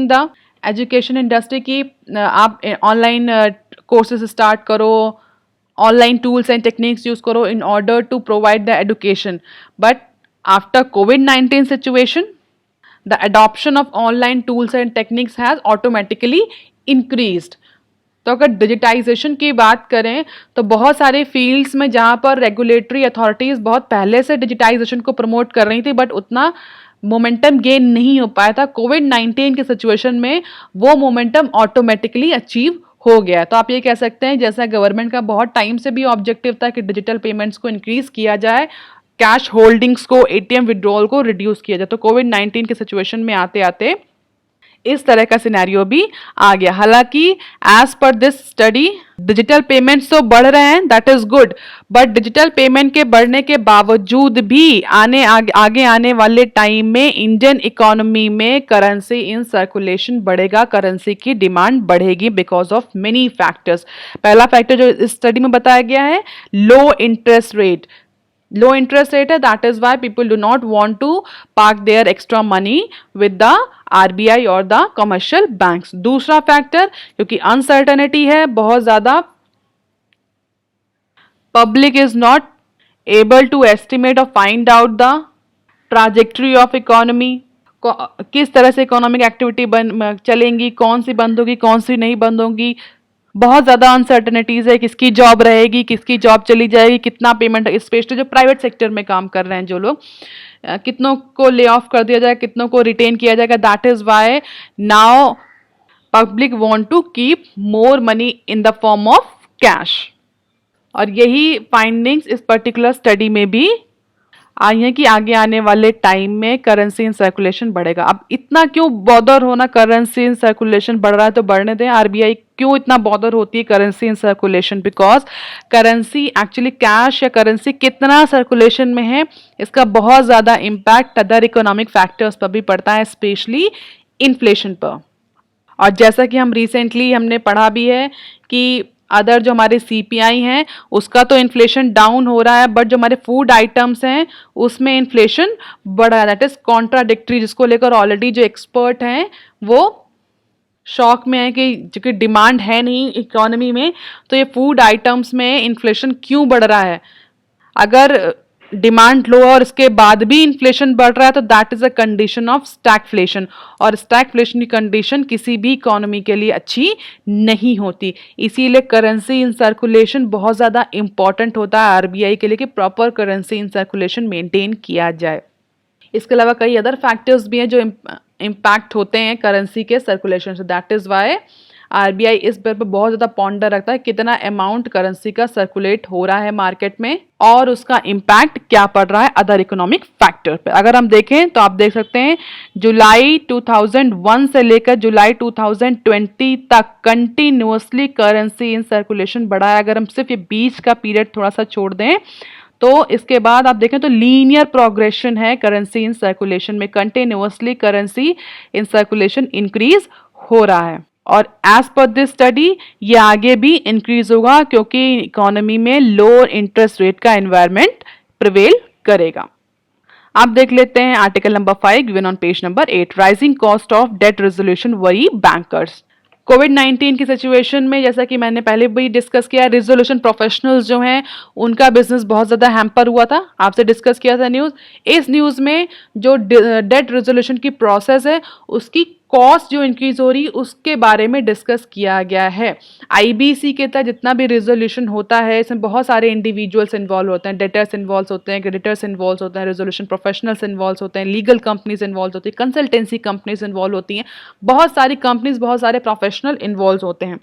the education industry की आप ऑनलाइन कोर्सेज स्टार्ट करो, online tools and techniques use करो in order to provide the education. But after COVID-19 situation, the adoption of online tools and techniques has automatically increased. तो अगर digitisation की बात करें तो बहुत सारे फील्ड्स में जहाँ पर रेगुलेटरी अथॉरिटीज़ बहुत पहले से डिजिटाइजेशन को प्रमोट कर रही थी, बट उतना मोमेंटम गेन नहीं हो पाया था। कोविड-19 के सिचुएशन में वो मोमेंटम ऑटोमेटिकली अचीव हो गया। तो आप ये कह सकते हैं जैसा गवर्नमेंट का बहुत टाइम से भी ऑब्जेक्टिव था कि डिजिटल पेमेंट्स को इंक्रीज किया जाए, कैश होल्डिंग्स को, एटीएम विड्रॉल को रिड्यूस किया जाए, तो कोविड-19 के सिचुएशन में आते आते इस तरह का सिनेरियो भी आ गया। हालांकि as per this study digital payments तो बढ़ रहे हैं, that is good, but digital payment के बढ़ने के बावजूद भी आगे आने वाले टाइम में इंडियन इकोनॉमी में करेंसी इन सर्कुलेशन बढ़ेगा, करेंसी की डिमांड बढ़ेगी बिकॉज ऑफ मेनी फैक्टर्स। पहला फैक्टर जो इस स्टडी में बताया गया है, low interest rate. Low interest rate है, that is why people do not want to park their extra money with the RBI और द कमर्शियल बैंक्स। दूसरा फैक्टर, क्योंकि अनसर्टेनिटी है बहुत ज्यादा, public is not able to estimate और find out the trajectory of economy, किस तरह से इकोनॉमिक एक्टिविटी चलेंगी, कौन सी बंद होगी, कौन सी नहीं बंद होगी। बहुत ज़्यादा अनसर्टनिटीज़ है, किसकी जॉब रहेगी, किसकी जॉब चली जाएगी, कितना पेमेंट, स्पेशली जो प्राइवेट सेक्टर में काम कर रहे हैं जो लोग, कितनों को ले ऑफ कर दिया जाए, कितनों को रिटेन किया जाएगा। That is why now public want to keep more money in the form of cash. और यही फाइंडिंग्स इस पर्टिकुलर स्टडी में भी आई है कि आगे आने वाले टाइम में करेंसी इन सर्कुलेशन बढ़ेगा। अब इतना क्यों बॉदर होना, करेंसी इन सर्कुलेशन बढ़ रहा है तो बढ़ने दें। आरबीआई क्यों इतना बॉदर होती है currency in circulation? Because currency actually, cash या करेंसी कितना सर्कुलेशन में है, इसका बहुत ज़्यादा इम्पैक्ट अदर इकोनॉमिक फैक्टर्स पर भी पड़ता है, स्पेशली इन्फ्लेशन पर। और जैसा कि हम रिसेंटली हमने पढ़ा भी है कि अदर जो हमारे सीपीआई हैं उसका तो इन्फ्लेशन डाउन हो रहा है, बट जो हमारे फूड आइटम्स हैं उसमें इन्फ्लेशन बढ़ रहा है। दैट इज कॉन्ट्राडिक्टरी, जिसको लेकर ऑलरेडी जो एक्सपर्ट हैं वो शॉक में है कि जो कि डिमांड है नहीं इकोनॉमी में, तो ये फूड आइटम्स में इन्फ्लेशन क्यों बढ़ रहा है? अगर डिमांड लो और इसके बाद भी इन्फ्लेशन बढ़ रहा है तो that is a condition of stagflation, और स्टैगफ्लेशन की कंडीशन किसी भी इकोनॉमी के लिए अच्छी नहीं होती। इसीलिए करेंसी इन सर्कुलेशन बहुत ज़्यादा इंपॉर्टेंट होता है आरबीआई के लिए कि proper currency in circulation maintain किया जाए। इसके अलावा कई अदर फैक्टर्स भी हैं जो इम्पैक्ट होते हैं करेंसी के सर्कुलेशन से। दैट इज़ वाई आरबीआई इस पर बहुत ज़्यादा पॉन्डर रखता है कितना अमाउंट करेंसी का सर्कुलेट हो रहा है मार्केट में और उसका इम्पैक्ट क्या पड़ रहा है अदर इकोनॉमिक फैक्टर पे। अगर हम देखें तो आप देख सकते हैं जुलाई 2001 से लेकर जुलाई 2020 तक कंटिन्यूअसली करेंसी इन सर्कुलेशन बढ़ा है। अगर हम सिर्फ ये बीच का पीरियड थोड़ा सा छोड़ दें तो इसके बाद आप देखें तो लीनियर प्रोग्रेशन है करेंसी इन सर्कुलेशन में, continuously currency in circulation increase हो रहा है। और एज पर दिस स्टडी ये आगे भी इंक्रीज होगा क्योंकि इकोनॉमी में लोअर इंटरेस्ट रेट का एनवायरनमेंट प्रिवेल करेगा। आप देख लेते हैं article number 5 given on page number 8, rising cost of debt resolution worry bankers. COVID की सिचुएशन में जैसा कि मैंने पहले भी डिस्कस किया, रिजोल्यूशन प्रोफेशनल्स जो हैं उनका बिजनेस बहुत ज़्यादा हैम्पर हुआ था, आपसे डिस्कस किया था न्यूज़। इस न्यूज़ में जो डेट रेजोल्यूशन की प्रोसेस है उसकी कॉस्ट जो इंक्रीज हो रही है उसके बारे में डिस्कस किया गया है। आईबीसी के तहत जितना भी रेजोल्यूशन होता है इसमें बहुत सारे इंडिविजुअल्स इन्वॉल्व होते हैं, डेटर्स इन्वॉल्व होते हैं, क्रेडिटर्स इन्वॉल्व होते हैं, रेजोल्यूशन प्रोफेशनल्स इन्वॉल्व होते हैं, लीगल कंपनीज इन्वॉल्व होती हैं, कंसल्टेंसी कंपनीज इन्वॉल्व होती हैं, बहुत सारी कंपनीज, बहुत सारे प्रोफेशनल इन्वॉल्व होते हैं,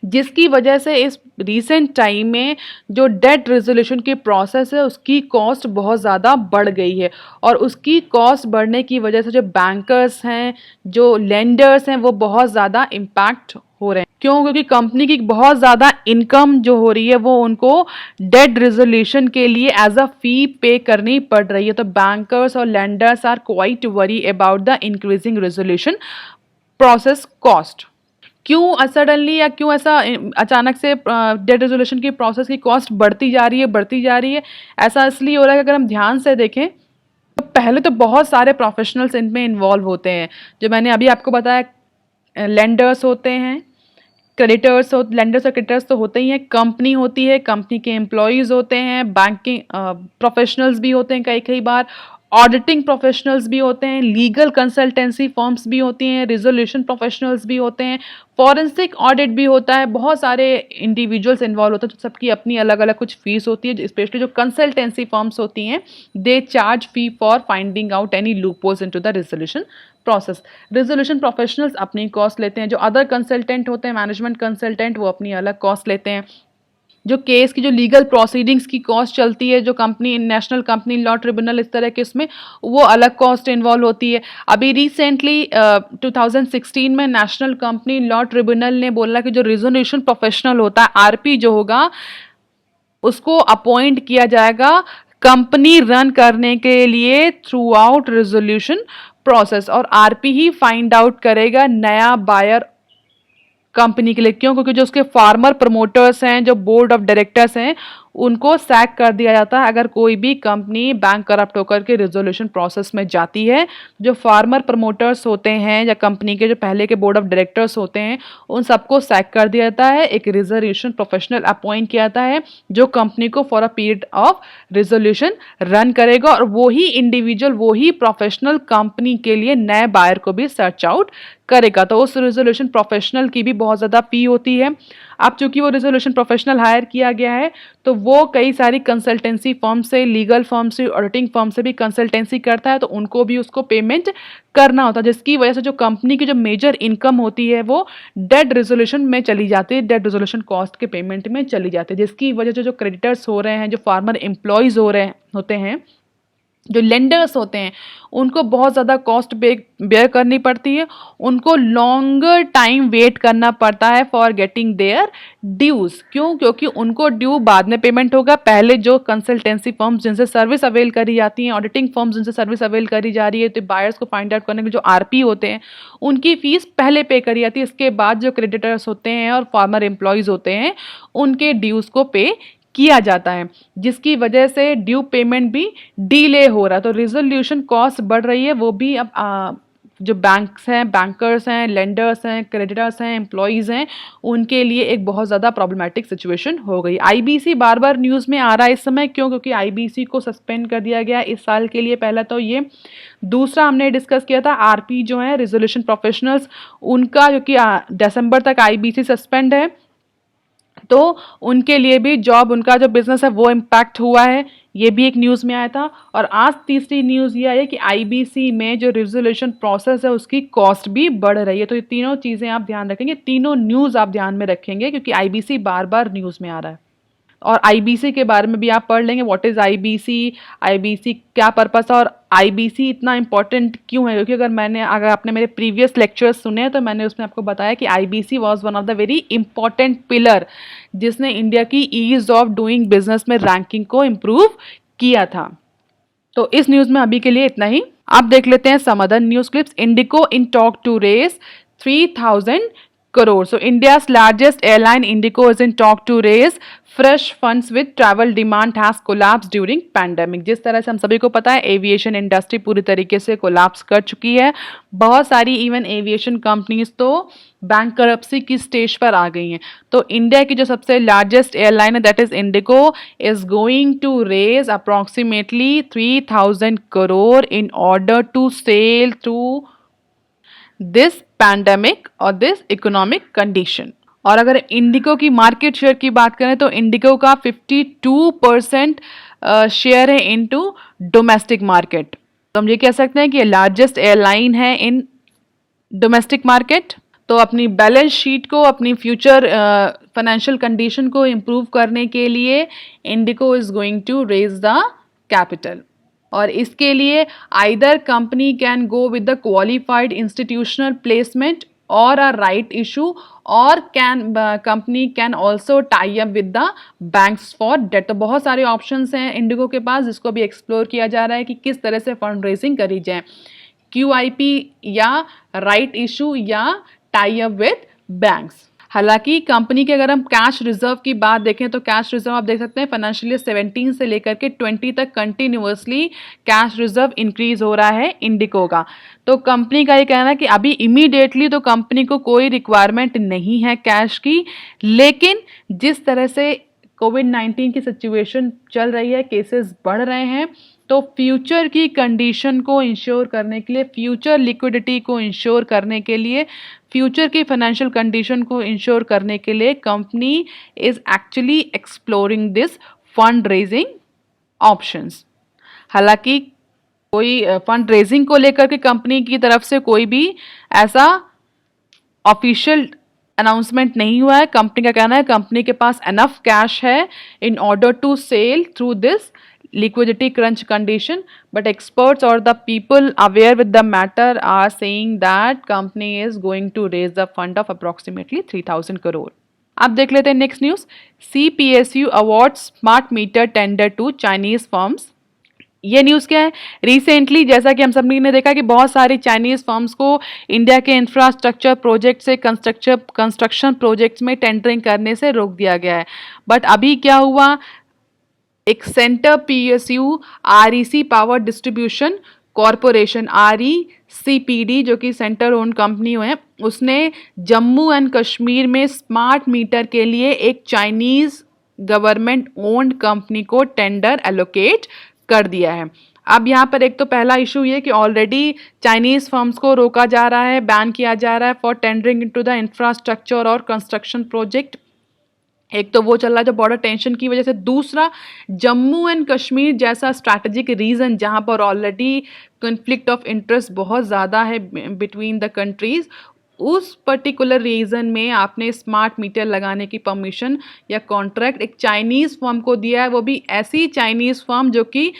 जिसकी वजह से इस रीसेंट टाइम में जो डेट रेजोल्यूशन की प्रोसेस है उसकी कॉस्ट बहुत ज़्यादा बढ़ गई है। और उसकी कॉस्ट बढ़ने की वजह से जो बैंकर्स हैं, जो लेंडर्स हैं, वो बहुत ज़्यादा इम्पैक्ट हो रहे हैं। क्यों? क्योंकि कंपनी की बहुत ज़्यादा इनकम जो हो रही है वो उनको डेट रेजोल्यूशन के लिए एज अ फी पे करनी पड़ रही है। तो बैंकर्स और lenders are quite worry about the increasing resolution process cost. क्यों सडनली या क्यों ऐसा अचानक से डेट रेजोल्यूशन की प्रोसेस की कॉस्ट बढ़ती जा रही है? ऐसा इसलिए हो रहा है कि अगर हम ध्यान से देखें तो पहले तो बहुत सारे प्रोफेशनल्स इनमें इन्वॉल्व होते हैं, जो मैंने अभी आपको बताया, लेंडर्स होते हैं, क्रेडिटर्स लेंडर्स और क्रेडिटर्स तो होते ही हैं, कंपनी होती है, कंपनी के एम्प्लॉयज़ होते हैं, बैंकिंग प्रोफेशनल्स भी होते हैं कई बार, ऑडिटिंग प्रोफेशनल्स भी होते हैं, लीगल कंसल्टेंसी फर्म्स भी होती हैं, रिजोल्यूशन प्रोफेशनल्स भी होते हैं, फॉरेंसिक ऑडिट भी होता है, बहुत सारे इंडिविजुअल्स इन्वॉल्व होते हैं, तो सबकी अपनी अलग अलग कुछ फीस होती है। स्पेशली जो कंसल्टेंसी फर्म्स होती हैं, they charge fee for finding out any loopholes into the resolution process. Resolution professionals अपनी कॉस्ट लेते हैं, जो अदर कंसल्टेंट होते हैं, मैनेजमेंट कंसल्टेंट, वो अपनी अलग कॉस्ट लेते हैं। जो केस की जो लीगल प्रोसीडिंग्स की कॉस्ट चलती है, जो company national company law tribunal इस तरह के, उसमें वो अलग कॉस्ट इन्वॉल्व होती है। अभी रिसेंटली 2016 में नेशनल कंपनी लॉ ट्रिब्यूनल ने बोला कि जो रिजोल्यूशन प्रोफेशनल होता है, आरपी जो होगा, उसको अपॉइंट किया जाएगा कंपनी रन करने के लिए थ्रू आउट रिजोल्यूशन प्रोसेस, और आरपी ही फाइंड आउट करेगा नया बायर कंपनी के लिए। क्यों? क्योंकि जो उसके फार्मर प्रमोटर्स हैं, जो बोर्ड ऑफ डायरेक्टर्स हैं, उनको सैक कर दिया जाता है अगर कोई भी कंपनी बैंक करप्ट होकर के रिजोल्यूशन प्रोसेस में जाती है। जो फार्मर प्रमोटर्स होते हैं या कंपनी के जो पहले के बोर्ड ऑफ डायरेक्टर्स होते हैं, उन सबको सैक कर दिया जाता है। एक रिजोल्यूशन प्रोफेशनल अपॉइंट किया जाता है जो कंपनी को for a period of resolution run करेगा, और वो ही इंडिविजुअल, वो ही प्रोफेशनल कंपनी के लिए नए बायर को भी सर्च आउट करेगा। तो उस रिजोल्यूशन प्रोफेशनल की भी बहुत ज़्यादा फी होती है। अब चूंकि वो रिजोल्यूशन प्रोफेशनल हायर किया गया है, तो वो कई सारी कंसल्टेंसी फर्म से, लीगल फर्म से, ऑडिटिंग फर्म से भी कंसल्टेंसी करता है, तो उनको भी उसको पेमेंट करना होता है, जिसकी वजह से जो कंपनी की जो मेजर इनकम होती है वो डेट रिजोल्यूशन में चली जाती है, डेट रिजोल्यूशन कॉस्ट के पेमेंट में चली जाती है, जिसकी वजह से जो क्रेडिटर्स हो रहे हैं, जो फार्मर एम्प्लॉयज़ होते हैं, जो लेंडर्स होते हैं, उनको बहुत ज़्यादा कॉस्ट बेयर करनी पड़ती है। उनको लॉन्गर टाइम वेट करना पड़ता है फॉर गेटिंग देयर ड्यूज़। क्यों? क्योंकि उनको ड्यू बाद में पेमेंट होगा। पहले जो कंसल्टेंसी फर्म्स जिनसे सर्विस अवेल करी जाती हैं, ऑडिटिंग फर्म्स जिनसे सर्विस अवेल करी जा रही है, तो बायर्स को फाइंड आउट करने के जो आरपी होते हैं, उनकी फीस पहले पे करी जाती है। इसके बाद जो क्रेडिटर्स होते हैं और फार्मर एम्प्लॉयज़ होते हैं, उनके ड्यूज़ को पे किया जाता है, जिसकी वजह से ड्यू पेमेंट भी डिले हो रहा है। तो रिजोल्यूशन कॉस्ट बढ़ रही है, वो भी अब जो बैंक्स हैं, बैंकर्स हैं, लेंडर्स हैं, क्रेडिटर्स हैं, एम्प्लॉयज़ हैं, उनके लिए एक बहुत ज़्यादा प्रॉब्लमेटिक सिचुएशन हो गई। आईबीसी बार बार न्यूज़ में आ रहा है इस समय। क्यों? क्योंकि आईबीसी को सस्पेंड कर दिया गया इस साल के लिए। पहला तो ये, दूसरा हमने डिस्कस किया था आरपी जो है रिजोल्यूशन प्रोफेशनल्स, उनका जो कि दिसंबर तक आईबीसी सस्पेंड है, तो उनके लिए भी जॉब, उनका जो बिजनेस है वो इम्पैक्ट हुआ है। ये भी एक न्यूज़ में आया था। और आज तीसरी न्यूज़ ये आई है कि आईबीसी में जो रिजोल्यूशन प्रोसेस है उसकी कॉस्ट भी बढ़ रही है। तो ये तीनों चीज़ें आप ध्यान रखेंगे, तीनों न्यूज़ आप ध्यान में रखेंगे, क्योंकि आईबीसी बार बार न्यूज़ में आ रहा है। और आईबीसी के बारे में भी आप पढ़ लेंगे, व्हाट इज़ आईबीसी, आईबीसी क्या पर्पस है और आईबीसी इतना इंपॉर्टेंट क्यों है। क्योंकि अगर आपने मेरे प्रीवियस लेक्चर्स सुने तो मैंने उसमें आपको बताया कि IBC was one of the very important pillar जिसने इंडिया की ईज ऑफ डूइंग बिजनेस में रैंकिंग को इम्प्रूव किया था। तो इस न्यूज़ में अभी के लिए इतना ही। आप देख लेते हैं some other news clips. IndiGo in talk to raise 3,000 crore. So India's largest airline Indigo is in talk to raise fresh funds with travel demand has collapsed during pandemic. जिस तरह से हम सभी को पता है एविएशन इंडस्ट्री पूरी तरीके से कोलैप्स कर चुकी है। बहुत सारी इवन एविएशन कंपनीज तो बैंकरप्सी की स्टेज पर आ गई हैं। तो इंडिया की जो सबसे लार्जेस्ट एयरलाइन है that is IndiGo is going to raise approximately 3,000 crore in order to sail through this pandemic और दिस इकोनॉमिक कंडीशन। और अगर इंडिगो की मार्केट शेयर की बात करें तो इंडिगो का 52% शेयर है इनटू डोमेस्टिक मार्केट। तो हम ये कह सकते हैं कि ये लार्जेस्ट एयरलाइन है इन डोमेस्टिक मार्केट। तो अपनी बैलेंस शीट को, अपनी फ्यूचर फाइनेंशियल कंडीशन को इम्प्रूव करने के लिए IndiGo is going to raise the capital. और इसके लिए either company can go with the qualified institutional placement और अ राइट इशू, और company can also tie up with the banks for debt. तो बहुत सारे ऑप्शंस हैं इंडिगो के पास, जिसको भी एक्सप्लोर किया जा रहा है कि किस तरह से फंड रेजिंग करी जाए, QIP या राइट इशू या टाई अप विद बैंक्स। हालांकि कंपनी के अगर हम कैश रिजर्व की बात देखें तो कैश रिजर्व आप देख सकते हैं फाइनेंशियल ईयर 17 से लेकर के 20 तक कंटिन्यूअसली कैश रिजर्व इंक्रीज हो रहा है इंडिगो का। तो कंपनी का ये कहना है कि अभी इमीडिएटली तो कंपनी को कोई रिक्वायरमेंट नहीं है कैश की, लेकिन जिस तरह से कोविड-19 की सिचुएशन चल रही है, केसेस बढ़ रहे हैं, तो फ्यूचर की कंडीशन को इंश्योर करने के लिए, फ्यूचर लिक्विडिटी को इंश्योर करने के लिए, फ्यूचर की फाइनेंशियल कंडीशन को इंश्योर करने के लिए company is actually exploring this fund raising options. हालांकि कोई फंड रेजिंग को लेकर के कंपनी की तरफ से कोई भी ऐसा ऑफिशियल अनाउंसमेंट नहीं हुआ है। कंपनी का कहना है कंपनी के पास एनफ कैश है in order to sail through this liquidity crunch condition, but experts or the people aware with the matter are saying that company is going to raise the fund of approximately 3000 crore. अब देख लेते हैं next news. CPSU award smart meter tender to Chinese firms. ये news क्या है? Recently जैसा कि हम सभी ने देखा कि बहुत सारी चाइनीज फर्म्स को इंडिया के इंफ्रास्ट्रक्चर प्रोजेक्ट से कंस्ट्रक्शन प्रोजेक्ट्स में टेंडरिंग करने से रोक दिया गया है। बट अभी क्या हुआ, एक centre PSU REC power distribution corporation RECPD जो कि सेंटर ओन कंपनी है, उसने जम्मू एंड कश्मीर में स्मार्ट मीटर के लिए एक चाइनीज गवर्नमेंट ओन्ड कंपनी को टेंडर एलोकेट कर दिया है। अब यहाँ पर एक तो पहला इशू ये कि ऑलरेडी चाइनीज फर्म्स को रोका जा रहा है, बैन किया जा रहा है for tendering into the infrastructure और कंस्ट्रक्शन प्रोजेक्ट। एक तो वो चल रहा है जो बॉर्डर टेंशन की वजह से। दूसरा, जम्मू एंड कश्मीर जैसा स्ट्रैटेजिक रीजन जहां पर ऑलरेडी कॉन्फ्लिक्ट ऑफ इंटरेस्ट बहुत ज़्यादा है बिटवीन द कंट्रीज, उस पर्टिकुलर रीजन में आपने स्मार्ट मीटर लगाने की परमिशन या कॉन्ट्रैक्ट एक चाइनीज़ फर्म को दिया है, वो भी ऐसी चाइनीज़ फर्म जो कि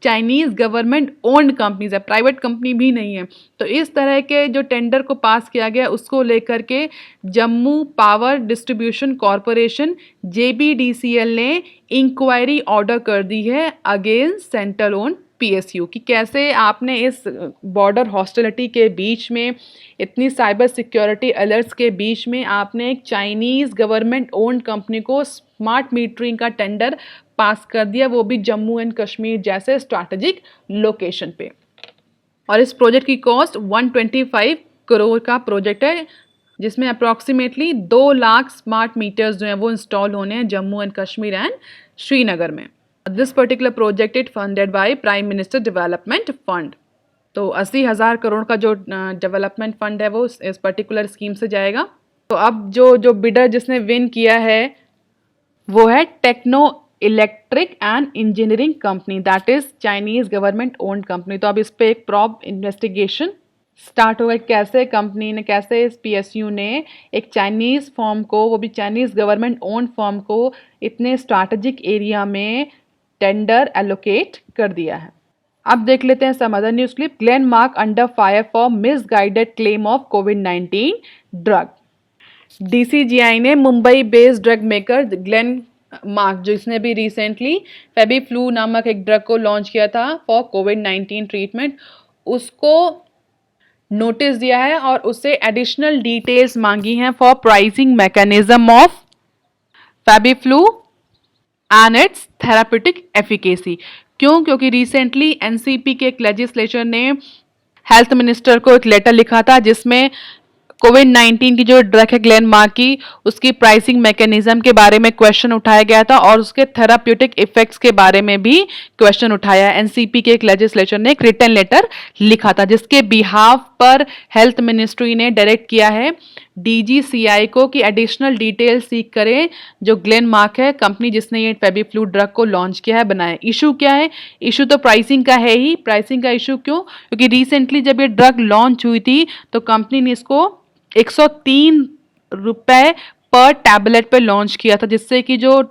चाइनीज़ गवर्नमेंट ओन्ड कंपनीज है, प्राइवेट कंपनी भी नहीं है। तो इस तरह के जो टेंडर को पास किया गया उसको लेकर के Jammu power distribution corporation JBDCL ने इंक्वायरी ऑर्डर कर दी है अगेंस्ट सेंट्रल ओन्ड PSU कि कैसे आपने इस बॉर्डर हॉस्टिलिटी के बीच में, इतनी साइबर सिक्योरिटी अलर्ट्स के बीच में आपने एक चाइनीज़ गवर्नमेंट ओन्ड कंपनी को स्मार्ट मीटरिंग का टेंडर पास कर दिया, वो भी जम्मू एंड कश्मीर जैसे स्ट्रैटेजिक लोकेशन पे। और इस प्रोजेक्ट की कॉस्ट 125 करोड़ का प्रोजेक्ट है, जिसमें अप्रॉक्सीमेटली 2 लाख स्मार्ट मीटर्स जो हैं वो इंस्टॉल होने हैं जम्मू एंड कश्मीर एंड श्रीनगर में। This particular project it funded by prime minister development fund. तो 80,000 करोड़ का जो डेवलपमेंट फंड है वो इस पर्टिकुलर स्कीम से जाएगा। तो अब जो बिडर जिसने विन किया है वो है techno electric and engineering company, that is Chinese government owned company. तो अब इस पे एक प्रॉप इन्वेस्टिगेशन स्टार्ट हो गई, कैसे कंपनी ने, कैसे इस PSU ने एक चाइनीज फर्म को, वो भी चाइनीज गवर्नमेंट ओन्ड फर्म को इतने स्ट्रैटेजिक एरिया में टेंडर एलोकेट कर दिया है। अब देख लेते हैं some other news clip. Glenmark under fire for misguided claim of COVID-19 drug. DCGI ने Mumbai based drug maker Glenmark, जो इसने भी रिसेंटली फेबीफ्लू नामक एक ड्रग को लॉन्च किया था फॉर COVID-19 ट्रीटमेंट, उसको नोटिस दिया है और उससे एडिशनल डिटेल्स मांगी हैं for pricing mechanism of FabiFlu and it's therapeutic efficacy. क्यों? क्योंकि रिसेंटली NCP के एक लेजिस्लेचर ने हेल्थ मिनिस्टर को एक लेटर लिखा था जिसमें COVID-19 की जो ड्रग है ग्लेनमार्क की, उसकी प्राइसिंग मैकेनिज्म के बारे में क्वेश्चन उठाया गया था और उसके थेराप्यूटिक इफेक्ट्स के बारे में भी क्वेश्चन उठाया। NCP के एक लेजिस्लेचर ने एक रिटन लेटर लिखा था जिसके बिहाफ पर हेल्थ मिनिस्ट्री ने डायरेक्ट किया है DGCI को कि एडिशनल डिटेल सीख करें जो ग्लेनमार्क है कंपनी जिसने ये फेबीफ्लू ड्रग को लॉन्च किया है, बनाए। इशू क्या है? इशू तो प्राइसिंग का है ही। प्राइसिंग का इशू क्यों? क्योंकि रिसेंटली जब ये ड्रग लॉन्च हुई थी तो कंपनी ने इसको 103 रुपए पर टैबलेट पे लॉन्च किया था, जिससे कि जो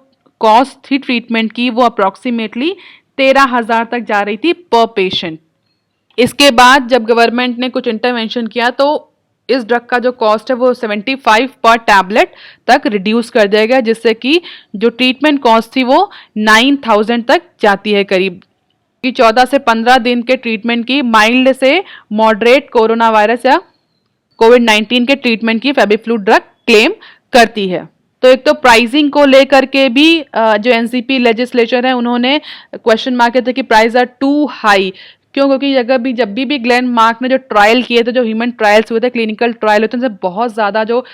कॉस्ट थी ट्रीटमेंट की वो अप्रॉक्सीमेटली 13,000 तक जा रही थी पर पेशेंट। इसके बाद जब गवर्नमेंट ने कुछ इंटरवेंशन किया तो इस ड्रग का जो कॉस्ट है वो 75 पर टैबलेट तक रिड्यूस कर दिया गया, जिससे कि जो ट्रीटमेंट कॉस्ट थी वो 9,000 तक जाती है करीब। 14 से 15 दिन के ट्रीटमेंट की माइल्ड से मॉडरेट कोरोना वायरस या COVID-19 के ट्रीटमेंट की फेबीफ्लू ड्रग क्लेम करती है। तो एक तो प्राइसिंग को लेकर के भी जो NCP लेजिस्लेचर है उन्होंने क्वेश्चन मार्क किया था कि प्राइस आर टू हाई। क्यों? क्योंकि जब भी ग्लेनमार्क ने जो ट्रायल किए थे, जो ह्यूमन ट्रायल्स हुए थे, क्लिनिकल ट्रायल होते हैं, बहुत ज़्यादा जो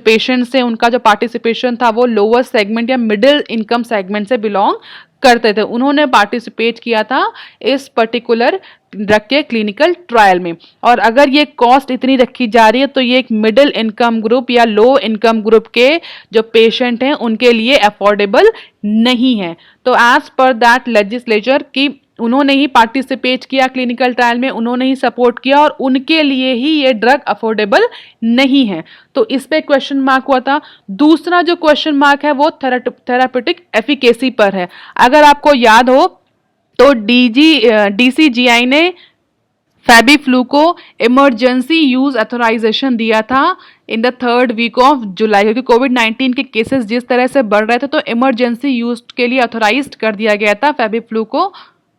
पेशेंट्स थे उनका जो पार्टिसिपेशन था वो लोअर सेगमेंट या मिडिल इनकम सेगमेंट से बिलोंग करते थे, उन्होंने पार्टिसिपेट किया था इस पर्टिकुलर ड्रग के क्लिनिकल ट्रायल में। और अगर ये कॉस्ट इतनी रखी जा रही है तो ये एक मिडिल इनकम ग्रुप या लो इनकम ग्रुप के जो पेशेंट हैं उनके लिए अफोर्डेबल नहीं है। तो एज पर दैट लेजिस्लेचर की उन्होंने ही पार्टिसिपेट किया क्लिनिकल ट्रायल में, उन्होंने ही सपोर्ट किया और उनके लिए ही ये ड्रग अफोर्डेबल नहीं है। तो इस पे क्वेश्चन मार्क हुआ था। दूसरा जो क्वेश्चन मार्क है वो थेरापेटिक एफिकेसी पर है। अगर आपको याद हो तो डीसीजीआई ने फैबीफ्लू को इमरजेंसी यूज अथोराइजेशन दिया था in the 3rd week of July, क्योंकि कोविड-19 के केसेस जिस तरह से बढ़ रहे थे तो इमरजेंसी यूज के लिए अथोराइज कर दिया गया था फैबीफ्लू को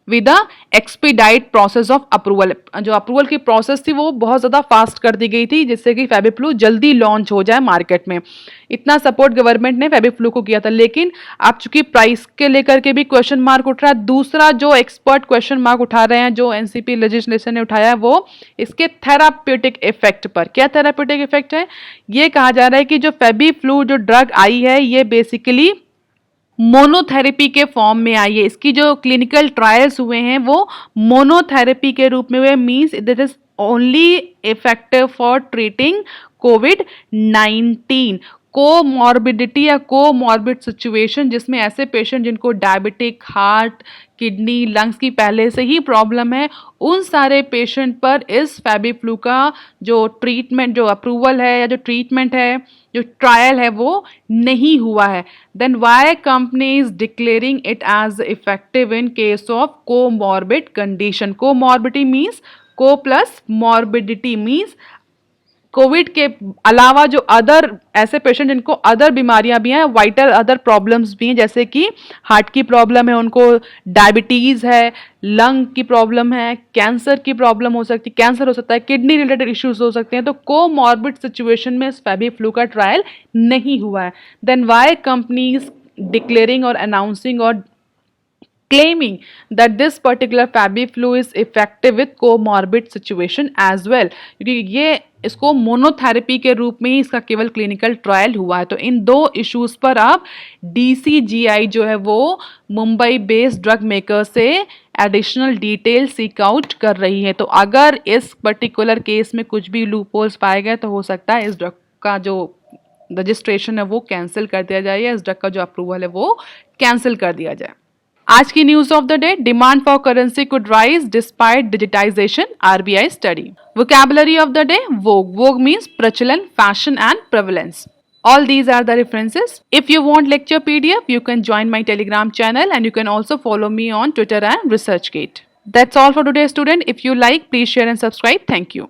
with expedite process of approval. जो अप्रूवल की प्रोसेस थी वो बहुत ज़्यादा फास्ट कर दी गई थी जिससे कि फैबीफ्लू जल्दी लॉन्च हो जाए मार्केट में। इतना सपोर्ट गवर्नमेंट ने फैबीफ्लू को किया था। लेकिन अब चूंकि प्राइस के लेकर के भी क्वेश्चन मार्क उठ रहा है, दूसरा जो एक्सपर्ट क्वेश्चन मार्क उठा रहे हैं जो एनसीपी लेजिस्लेशन ने उठाया है वो इसके थेराप्यूटिक इफेक्ट पर। क्या थेराप्यूटिक इफेक्ट है? ये कहा जा रहा है कि जो फैबीफ्लू जो ड्रग आई है ये बेसिकली मोनोथेरेपी के फॉर्म में आई है। इसकी जो क्लिनिकल ट्रायल्स हुए हैं वो मोनोथेरेपी के रूप में हुए, means it is only effective for treating covid. Comorbidity या कोमॉर्बिड सिचुएशन जिसमें ऐसे पेशेंट जिनको डायबिटिक, हार्ट, किडनी, लंग्स की पहले से ही प्रॉब्लम है, उन सारे पेशेंट पर इस फैबीफ्लू का जो ट्रीटमेंट, जो अप्रूवल है या जो ट्रीटमेंट है, जो ट्रायल है वो नहीं हुआ है। Then why company is declaring it as effective in case of comorbid condition. Comorbidity means co plus morbidity means COVID के अलावा जो अदर ऐसे पेशेंट जिनको अदर बीमारियां भी हैं, वाइटल अदर प्रॉब्लम्स भी हैं, जैसे कि हार्ट की प्रॉब्लम है, उनको डायबिटीज़ है, लंग की प्रॉब्लम है, कैंसर की प्रॉब्लम हो सकती है, कैंसर हो सकता है, किडनी रिलेटेड इश्यूज हो सकते हैं। तो कोमॉर्बिड सिचुएशन में इस फैबीफ्लू का ट्रायल नहीं हुआ है। देन वाई कंपनीज डिक्लेयरिंग और अनाउंसिंग और claiming that this particular Fabiflu is effective with comorbid situation as well, क्योंकि ये इसको मोनोथेरेपी के रूप में ही इसका केवल क्लिनिकल ट्रायल हुआ है। तो इन दो इश्यूज पर अब डीसीजीआई जो है वो मुंबई बेस्ड ड्रग मेकर से एडिशनल डिटेल सीक आउट कर रही है। तो अगर इस पर्टिकुलर केस में कुछ भी लूप होल्स पाए गए तो हो सकता है इस ड्रग का जो रजिस्ट्रेशन है वो कैंसिल कर दिया जाए या इस ड्रग का जो अप्रूवल है वो कैंसिल कर दिया जाए। आज की news of the day, demand for currency could rise despite digitization, RBI study. Vocabulary of the day, vogue. Vogue means प्रचलन, fashion and prevalence. All these are the references. If you want lecture PDF, you can join my Telegram channel and you can also follow me on Twitter and ResearchGate. That's all for today, student. If you like, please share and subscribe. Thank you.